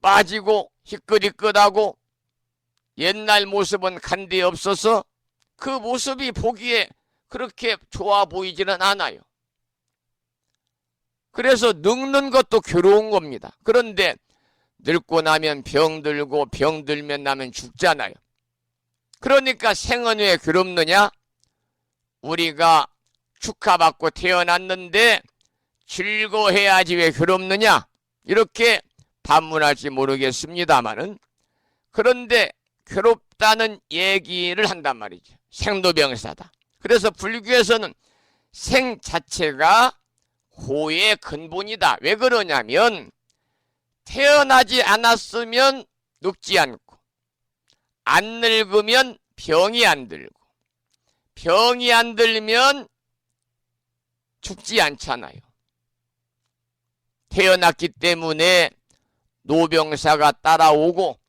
빠지고 희끗희끗하고 옛날 모습은 간데 없어서 그 모습이 보기에 그렇게 좋아 보이지는 않아요. 그래서 늙는 것도 괴로운 겁니다. 그런데 늙고 나면 병들고 병들면 나면 죽잖아요. 그러니까 생은 왜 괴롭느냐? 우리가 축하받고 태어났는데 즐거워해야지 왜 괴롭느냐? 이렇게 반문할지 모르겠습니다만은, 그런데 괴롭다는 얘기를 한단 말이죠. 생로병사다. 그래서 불교에서는 생 자체가 고의 근본이다. 왜 그러냐면 태어나지 않았으면 늙지 않고, 안 늙으면 병이 안 들고, 병이 안 들면 죽지 않잖아요. 태어났기 때문에 노병사가 따라오고,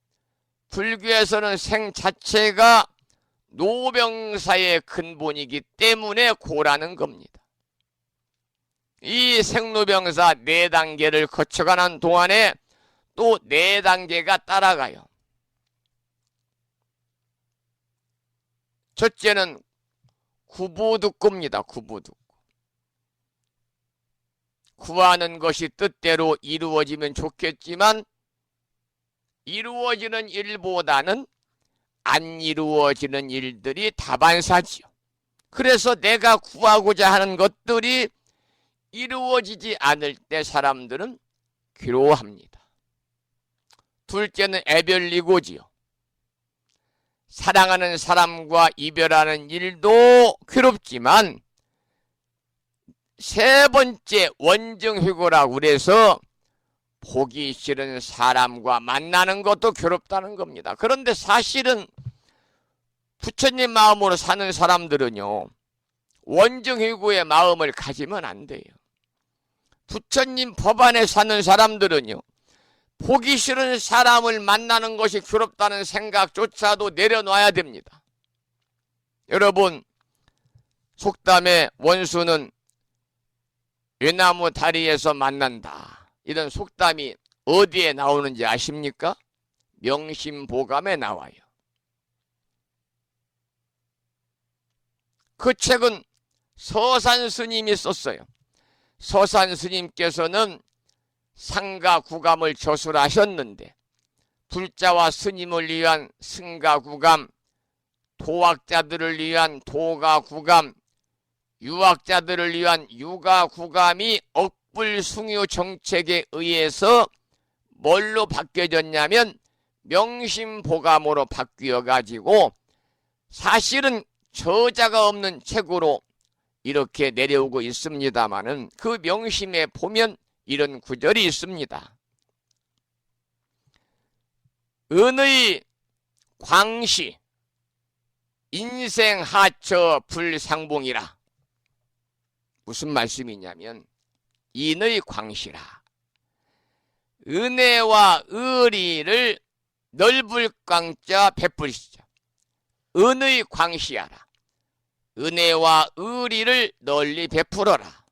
불교에서는 생 자체가 노병사의 근본이기 때문에 고라는 겁니다. 이 생로병사 4단계를 거쳐가는 동안에 또 4단계가 따라가요. 첫째는 구부득고입니다. 구부득고. 구하는 것이 뜻대로 이루어지면 좋겠지만 이루어지는 일보다는 안 이루어지는 일들이 다반사지요. 그래서 내가 구하고자 하는 것들이 이루어지지 않을 때 사람들은 괴로워합니다. 둘째는 애별리고지요. 사랑하는 사람과 이별하는 일도 괴롭지만, 세 번째 원정회고라고 그래서 보기 싫은 사람과 만나는 것도 괴롭다는 겁니다. 그런데 사실은 부처님 마음으로 사는 사람들은요, 원정회고의 마음을 가지면 안 돼요. 부처님 법안에 사는 사람들은요, 보기 싫은 사람을 만나는 것이 괴롭다는 생각조차도 내려놔야 됩니다. 여러분, 속담에 원수는 외나무 다리에서 만난다, 이런 속담이 어디에 나오는지 아십니까? 명심보감에 나와요. 그 책은 서산 스님이 썼어요. 서산 스님께서는 상가구감을 저술하셨는데, 불자와 스님을 위한 승가구감, 도학자들을 위한 도가구감, 유학자들을 위한 유가구감이 억불숭유 정책에 의해서 뭘로 바뀌어졌냐면 명심보감으로 바뀌어가지고, 사실은 저자가 없는 책으로 이렇게 내려오고 있습니다마는 그 명심에 보면 이런 구절이 있습니다. 은의 광시 인생 하처 불상봉이라. 무슨 말씀이냐면 인의 광시라, 은혜와 의리를 넓을 광자 베풀시자. 은의 광시하라. 은혜와 의리를 널리 베풀어라.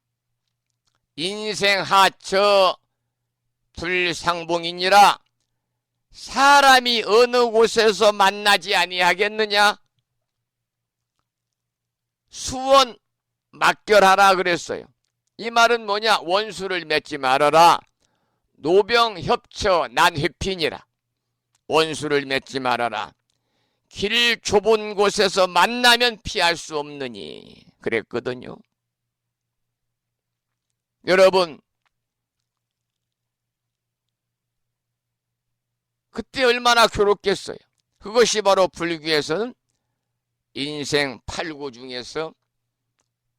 인생 하처 불상봉이니라. 사람이 어느 곳에서 만나지 아니하겠느냐? 수원 막결하라 그랬어요. 이 말은 뭐냐? 원수를 맺지 말아라. 노병협처 난회피니라. 원수를 맺지 말아라. 길 좁은 곳에서 만나면 피할 수 없느니 그랬거든요. 여러분, 그때 얼마나 괴롭겠어요. 그것이 바로 불교에서는 인생 8구 중에서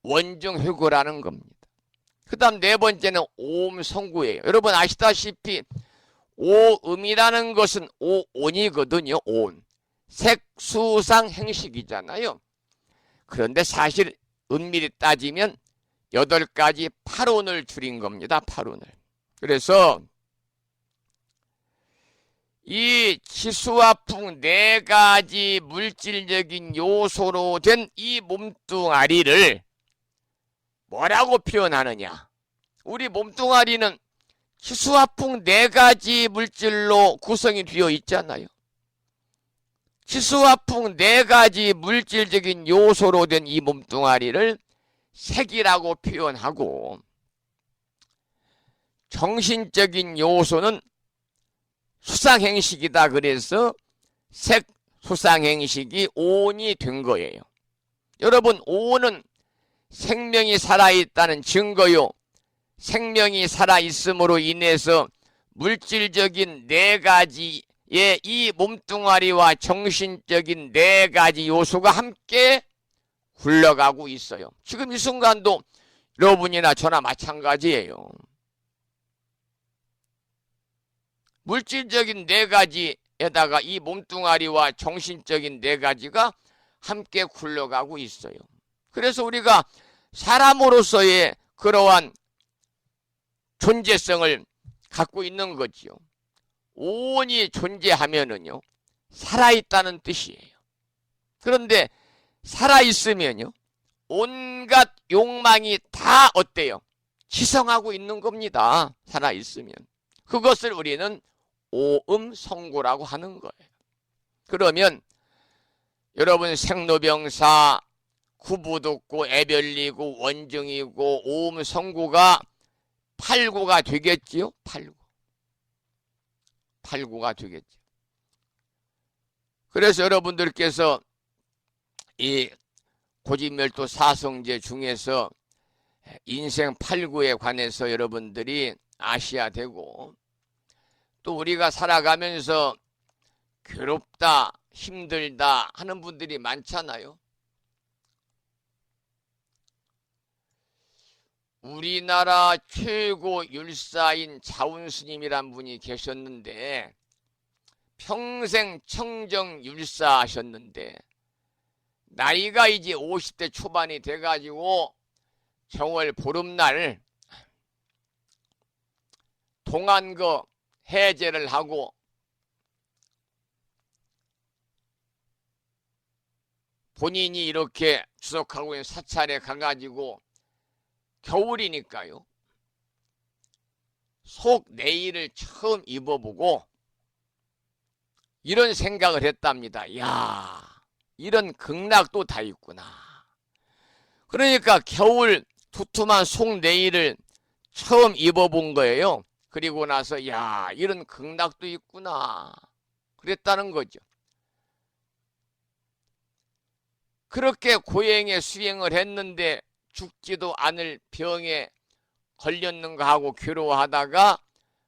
원정회고라는 겁니다. 그 다음 4번째는 오음성구예요. 여러분 아시다시피 오음이라는 것은 오온이거든요. 온. 색수상 행식이잖아요. 그런데 사실 은밀히 따지면 8가지 8온을 줄인 겁니다. 8온을. 그래서 이 치수와풍 4가지 물질적인 요소로 된 이 몸뚱아리를 뭐라고 표현하느냐? 우리 몸뚱아리는 치수와풍 4가지 물질로 구성이 되어 있잖아요. 치수와풍 4가지 물질적인 요소로 된 이 몸뚱아리를 색이라고 표현하고, 정신적인 요소는 수상행식이다 그래서 색수상행식이 오온이 된 거예요. 여러분, 오온은 생명이 살아있다는 증거요. 생명이 살아있음으로 인해서 물질적인 네 가지의 이 몸뚱아리와 정신적인 네 가지 요소가 함께 굴러가고 있어요. 지금 이 순간도 여러분이나 저나 마찬가지예요. 물질적인 네 가지에다가 이 몸뚱아리와 정신적인 네 가지가 함께 굴러가고 있어요. 그래서 우리가 사람으로서의 그러한 존재성을 갖고 있는 거지요. 오온이 존재하면은요, 살아있다는 뜻이에요. 그런데 살아있으면요, 온갖 욕망이 다 어때요? 지성하고 있는 겁니다. 살아있으면. 그것을 우리는 오음성고라고 하는 거예요. 그러면 여러분, 생로병사, 구부독고, 애별리고, 원증이고, 오음성고가 8구가 되겠지요? 8구가 되겠죠. 그래서 여러분들께서 이 고진멸도 사성제 중에서 인생 8구에 관해서 여러분들이 아셔야 되고, 또 우리가 살아가면서 괴롭다, 힘들다 하는 분들이 많잖아요. 우리나라 최고 율사인 자운스님이란 분이 계셨는데, 평생 청정율사 하셨는데, 나이가 이제 50대 초반이 돼가지고 정월 보름날 동안거 해제를 하고 본인이 이렇게 주석하고 있는 사찰에 가가지고 겨울이니까요, 속 내의를 처음 입어보고 이런 생각을 했답니다. 야, 이런 극락도 다 있구나. 그러니까 겨울 두툼한 속 내의를 처음 입어본 거예요. 그리고 나서 야, 이런 극락도 있구나 그랬다는 거죠. 그렇게 고행에 수행을 했는데 죽지도 않을 병에 걸렸는가 하고 괴로워하다가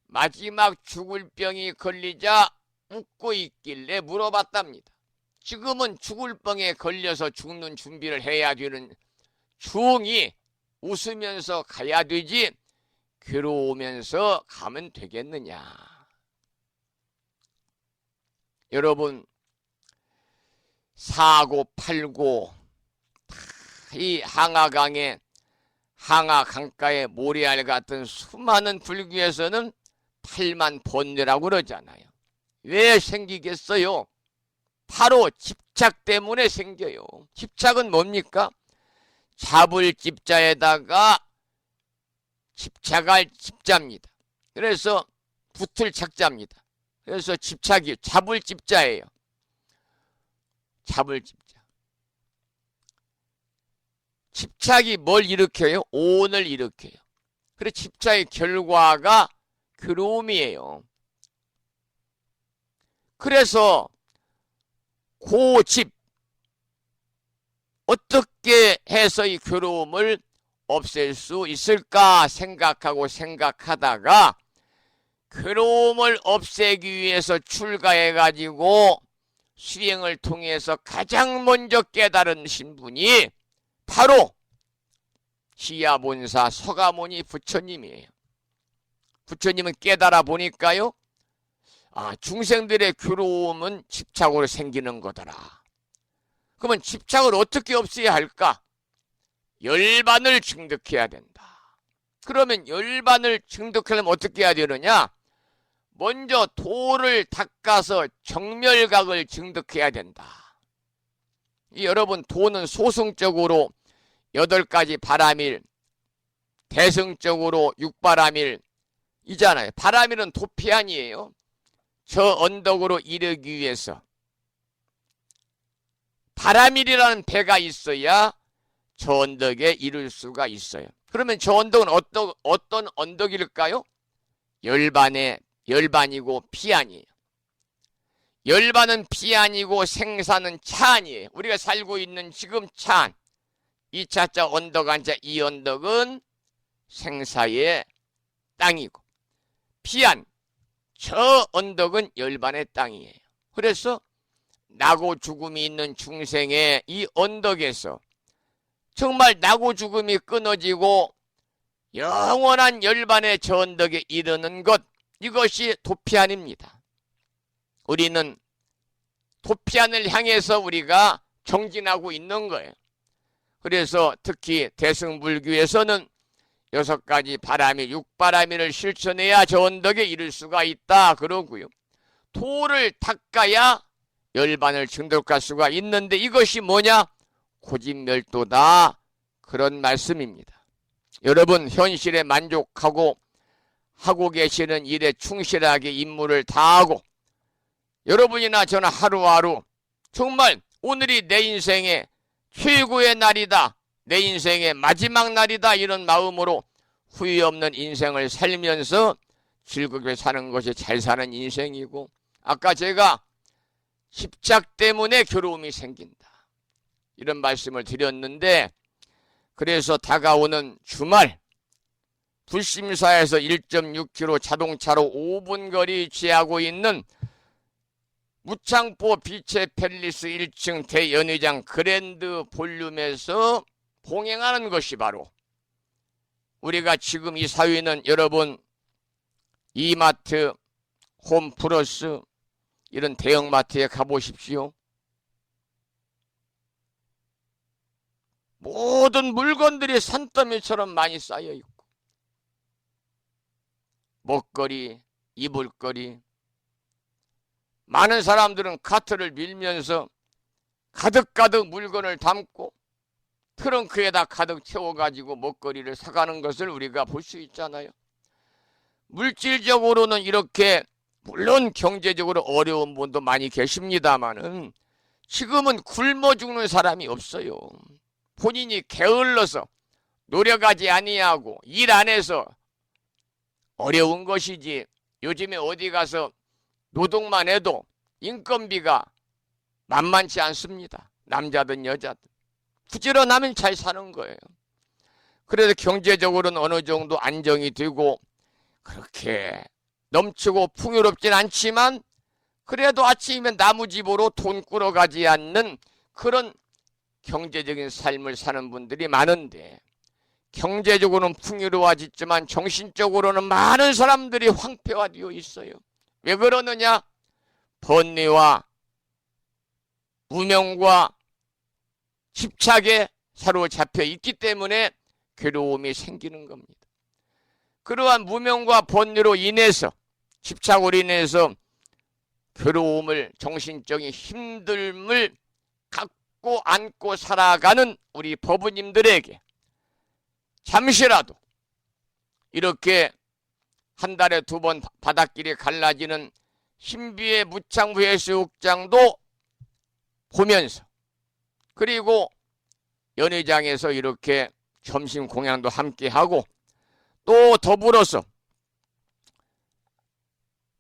마지막 죽을 병이 걸리자 웃고 있길래 물어봤답니다. 지금은 죽을 병에 걸려서 죽는 준비를 해야 되는 중이 웃으면서 가야 되지 괴로우면서 가면 되겠느냐. 여러분, 4고 8고 이 항아강에 항아강가의 모래알 같은 수많은 불교에서는 8만 번뇌라고 그러잖아요. 왜 생기겠어요? 바로 집착 때문에 생겨요. 집착은 뭡니까? 잡을 집자에다가 집착할 집자입니다. 그래서 붙을 착자입니다. 그래서 집착이 잡을 집자예요. 잡을 집자. 집착이 뭘 일으켜요? 오온을 일으켜요. 그래서 집착의 결과가 괴로움이에요. 그래서 고집, 어떻게 해서 이 괴로움을 없앨 수 있을까 생각하다가 괴로움을 없애기 위해서 출가해가지고 수행을 통해서 가장 먼저 깨달으신 분이 바로 시야본사 서가모니 부처님이에요. 부처님은 깨달아 보니까요, 중생들의 괴로움은 집착으로 생기는 거더라. 그러면 집착을 어떻게 없애야 할까? 열반을 증득해야 된다. 그러면 열반을 증득하려면 어떻게 해야 되느냐? 먼저 도를 닦아서 정멸각을 증득해야 된다. 여러분, 도는 소승적으로 8가지 바람일, 대승적으로 6바람일 이잖아요. 바람일은 도피안이에요. 저 언덕으로 이르기 위해서 바람일이라는 배가 있어야 저 언덕에 이를 수가 있어요. 그러면 저 언덕은 어떤 언덕일까요? 열반의 열반이고 피안이에요. 열반은 피안이고 생사는 차안이에요. 우리가 살고 있는 지금 차안, 이 차자 언덕 한자 이 언덕은 생사의 땅이고, 피안 저 언덕은 열반의 땅이에요. 그래서 나고 죽음이 있는 중생의 이 언덕에서 정말 나고 죽음이 끊어지고 영원한 열반의 저 언덕에 이르는 것, 이것이 도피안입니다. 우리는 도피안을 향해서 우리가 정진하고 있는 거예요. 그래서 특히 대승불교에서는 6가지 바람이, 6바람이를 실천해야 저 언덕에 이를 수가 있다 그러고요. 도를 닦아야 열반을 증득할 수가 있는데, 이것이 뭐냐? 고집멸도다, 그런 말씀입니다. 여러분, 현실에 만족하고 하고 계시는 일에 충실하게 임무를 다하고, 여러분이나 저는 하루하루 정말 오늘이 내 인생의 최고의 날이다, 내 인생의 마지막 날이다, 이런 마음으로 후회 없는 인생을 살면서 즐겁게 사는 것이 잘 사는 인생이고, 아까 제가 집착 때문에 괴로움이 생긴다, 이런 말씀을 드렸는데, 그래서 다가오는 주말 불심사에서 1.6km 자동차로 5분 거리 위치하고 있는 무창포 빛의 팰리스 1층 대연회장 그랜드 볼륨에서 봉행하는 것이 바로, 우리가 지금 이 사회는 여러분 이마트, 홈플러스 이런 대형마트에 가보십시오. 모든 물건들이 산더미처럼 많이 쌓여있고, 먹거리, 이불거리, 많은 사람들은 카트를 밀면서 가득가득 물건을 담고 트렁크에다 가득 채워가지고 먹거리를 사가는 것을 우리가 볼 수 있잖아요. 물질적으로는 이렇게, 물론 경제적으로 어려운 분도 많이 계십니다마는 지금은 굶어 죽는 사람이 없어요. 본인이 게을러서 노력하지 아니하고 일 안 해서 어려운 것이지, 요즘에 어디 가서 노동만 해도 인건비가 만만치 않습니다. 남자든 여자든 부지런하면 잘 사는 거예요. 그래서 경제적으로는 어느 정도 안정이 되고 그렇게 넘치고 풍요롭진 않지만, 그래도 아침이면 나무집으로 돈 꾸러가지 않는 그런 경제적인 삶을 사는 분들이 많은데, 경제적으로는 풍요로워지지만 정신적으로는 많은 사람들이 황폐화되어 있어요. 왜 그러느냐? 번뇌와 무명과 집착에 사로잡혀 있기 때문에 괴로움이 생기는 겁니다. 그러한 무명과 번뇌로 인해서, 집착으로 인해서 괴로움을, 정신적인 힘듦을 갖고 안고 살아가는 우리 법우님들에게 잠시라도 이렇게 한 달에 2번 바닷길이 갈라지는 신비의 무창부 해수욕장도 보면서, 그리고 연회장에서 이렇게 점심 공양도 함께하고, 또 더불어서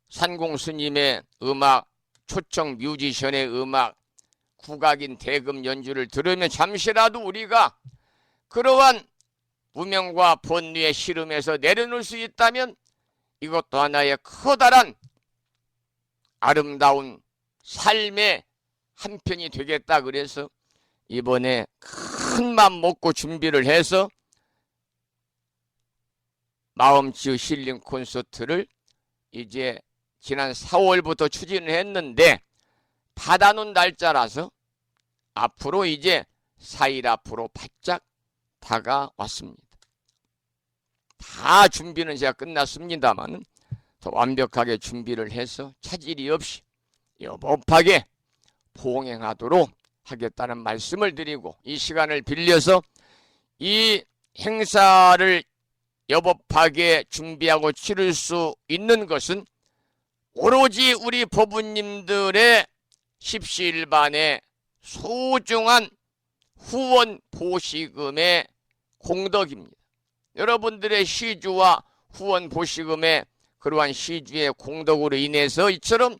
산공스님의 음악, 초청 뮤지션의 음악, 국악인 대금 연주를 들으면 잠시라도 우리가 그러한 무명과 번뇌의 시름에서 내려놓을 수 있다면 이것도 하나의 커다란 아름다운 삶의 한편이 되겠다. 그래서 이번에 큰 맘 먹고 준비를 해서 마음치유 힐링 콘서트를 이제 지난 4월부터 추진을 했는데, 받아놓은 날짜라서 앞으로 이제 4일 앞으로 바짝 다가왔습니다. 다 준비는 제가 끝났습니다만 더 완벽하게 준비를 해서 차질이 없이 여법하게 봉행하도록 하겠다는 말씀을 드리고, 이 시간을 빌려서 이 행사를 여법하게 준비하고 치를 수 있는 것은 오로지 우리 법우님들의 십시일반의 소중한 후원 보시금의 공덕입니다. 여러분들의 시주와 후원 보시금의 그러한 시주의 공덕으로 인해서 이처럼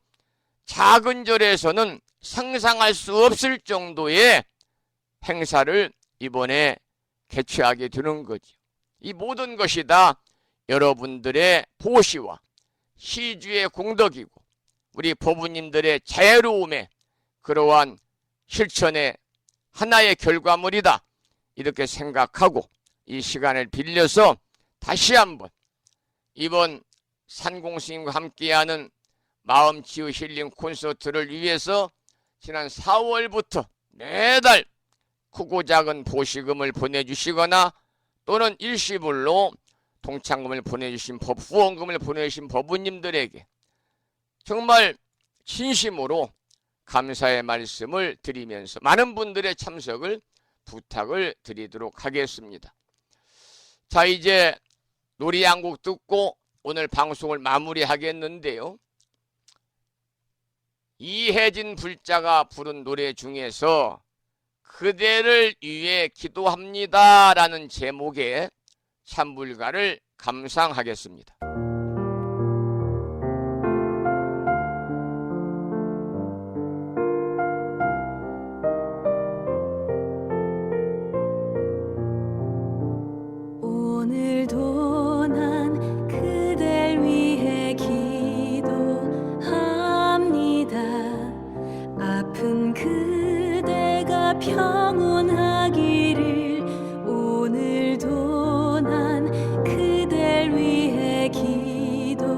작은 절에서는 상상할 수 없을 정도의 행사를 이번에 개최하게 되는 거죠. 이 모든 것이 다 여러분들의 보시와 시주의 공덕이고 우리 법우님들의 자애로움의 그러한 실천의 하나의 결과물이다, 이렇게 생각하고 이 시간을 빌려서 다시 한번 이번 산공스님과 함께하는 마음치유 힐링 콘서트를 위해서 지난 4월부터 매달 크고 작은 보시금을 보내주시거나 또는 일시불로 동창금을 보내주신 후원금을 보내주신 법우님들에게 정말 진심으로 감사의 말씀을 드리면서 많은 분들의 참석을 부탁을 드리도록 하겠습니다. 자, 이제 노래 한 곡 듣고 오늘 방송을 마무리하겠는데요. 이혜진 불자가 부른 노래 중에서 그대를 위해 기도합니다 라는 제목의 찬불가를 감상하겠습니다. 오늘도 난 그댈 위해 기도합니다. 아픈 그대가 평온하기를. 오늘도 난 그댈 위해 기도합니다.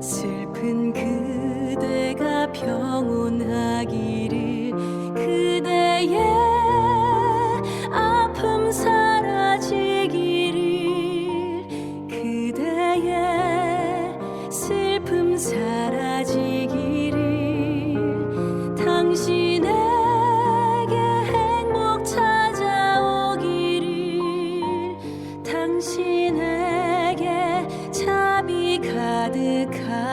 슬픈 그대가 평온하기를. 그대의 아픔 사라지기를. 그대의 슬픔 사라지기를. 당신에게 행복 찾아오기를. 당신에게 자비 가득하기를.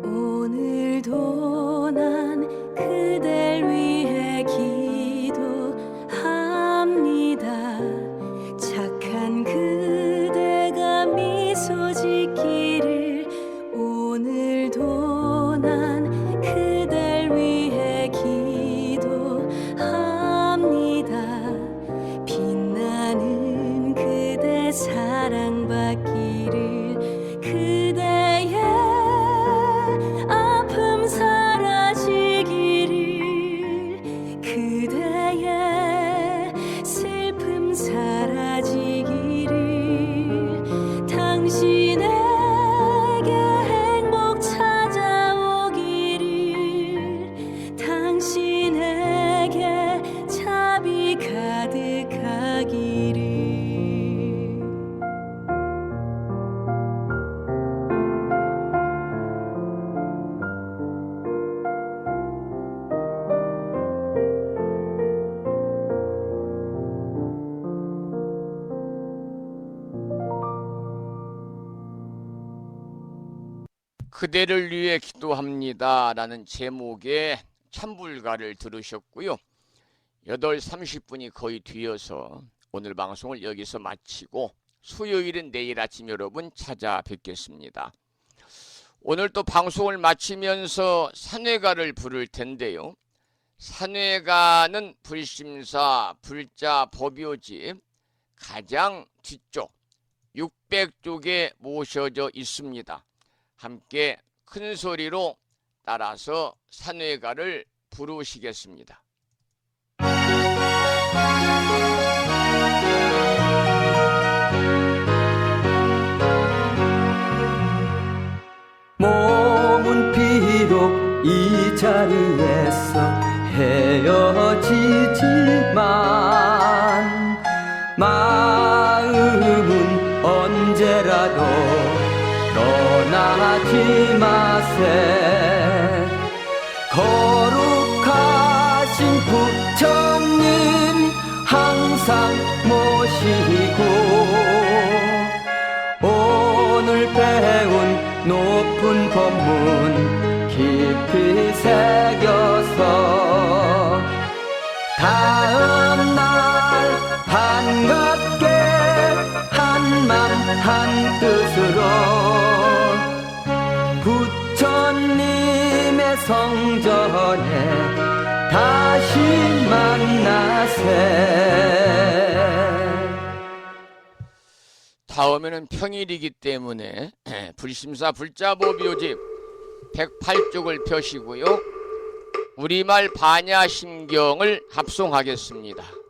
오늘도 난 그댈 위해 기도합니다. 착한 그대가 미소 짓기를. 오늘도 난 그댈 위해 기도합니다. 빛나는 그대 사랑받기를. 그대의 아픔 사라지기를. 그대의 슬픔 사라지기를. 당신에게 행복 찾아오기를. 당신에게 자비 가득하기를. 그대를 위해 기도합니다 라는 제목의 찬불가를 들으셨고요. 8시 30분이 거의 뒤어서 오늘 방송을 여기서 마치고 수요일은 내일 아침 여러분 찾아뵙겠습니다. 오늘 또 방송을 마치면서 산회가를 부를 텐데요. 산회가는 불심사 불자 법요집 가장 뒤쪽 600쪽에 모셔져 있습니다. 함께 큰 소리로 따라서 산회가를 부르시겠습니다. 몸은 비록 이 자리에서 헤어지지만 마음은 언제라도 떠나 하지 마세. 거룩하신 부처님 항상 모시고 오늘 배운 높은 법문 깊이 새겨서 다음날 반갑게 한맘 한뜻으로 부처님의 성전에 다시 만나세. 다음에는 평일이기 때문에 불심사 불자보묘집 108쪽을 펴시고요. 우리말 반야심경을 합송하겠습니다.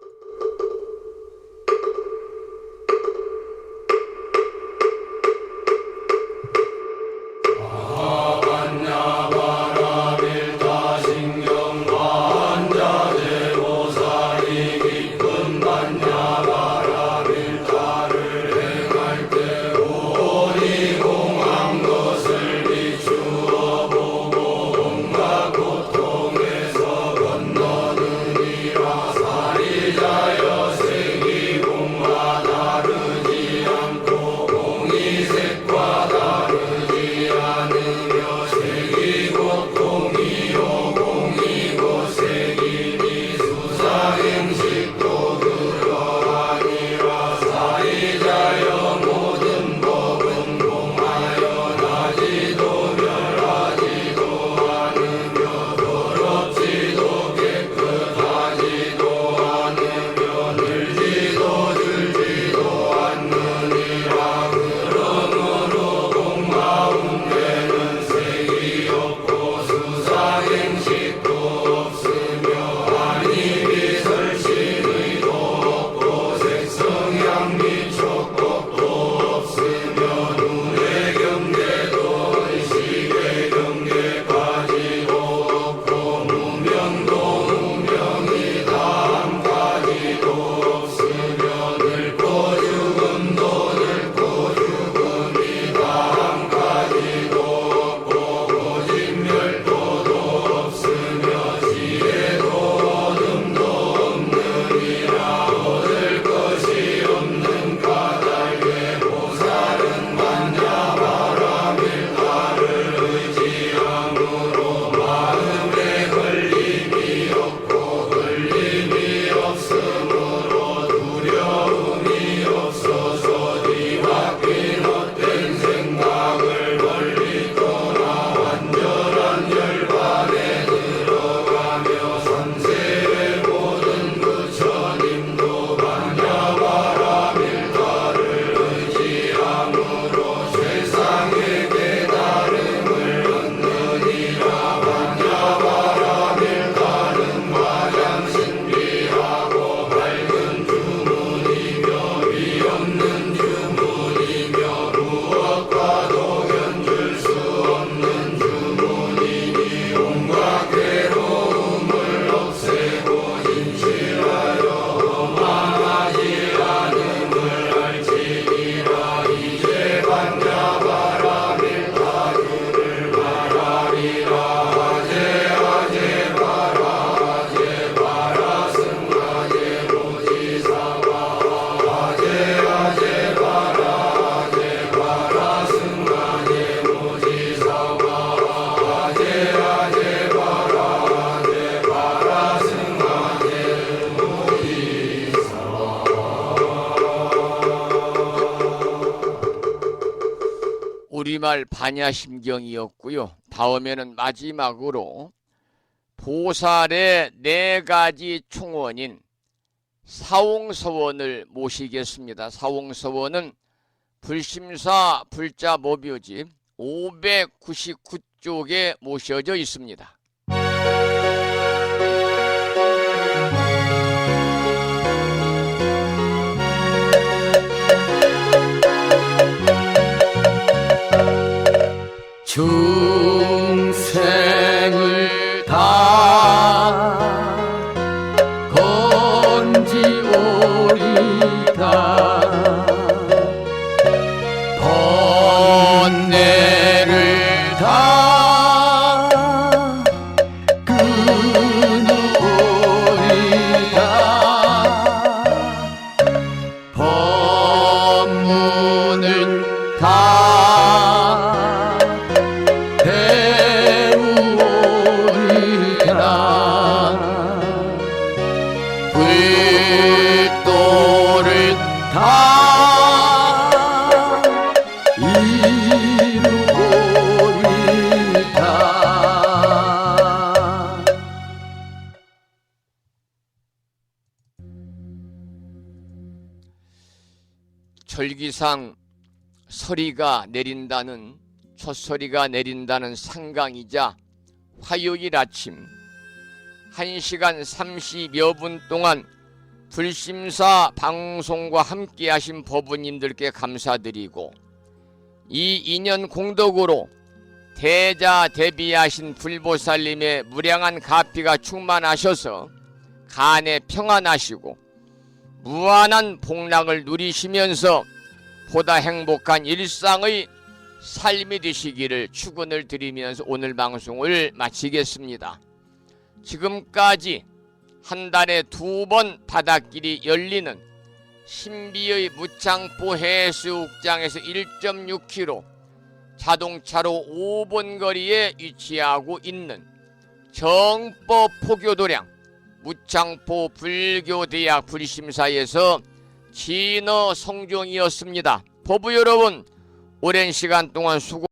우리말 반야심경이었고요. 다음에는 마지막으로 보살의 4가지 총원인 사홍서원을 모시겠습니다. 사홍서원은 불심사 불자모묘집 599쪽에 모셔져 있습니다. 중생을 다 건지오리다 번뇌를 절기상 서리가 내린다는 첫서리가 내린다는 상강이자 화요일 아침 1시간 30여 분 동안 불심사 방송과 함께 하신 법우님들께 감사드리고 이 인연 공덕으로 대자대비하신 불보살님의 무량한 가피가 충만하셔서 간에 평안하시고 무한한 복락을 누리시면서 보다 행복한 일상의 삶이 되시기를 축원을 드리면서 오늘 방송을 마치겠습니다. 지금까지 한 달에 2번 바닷길이 열리는 신비의 무창포 해수욕장에서 1.6km 자동차로 5분 거리에 위치하고 있는 정법 포교도량 무창포 불교대학 불심사에서 진어 성종이었습니다. 법부 여러분, 오랜 시간 동안 수고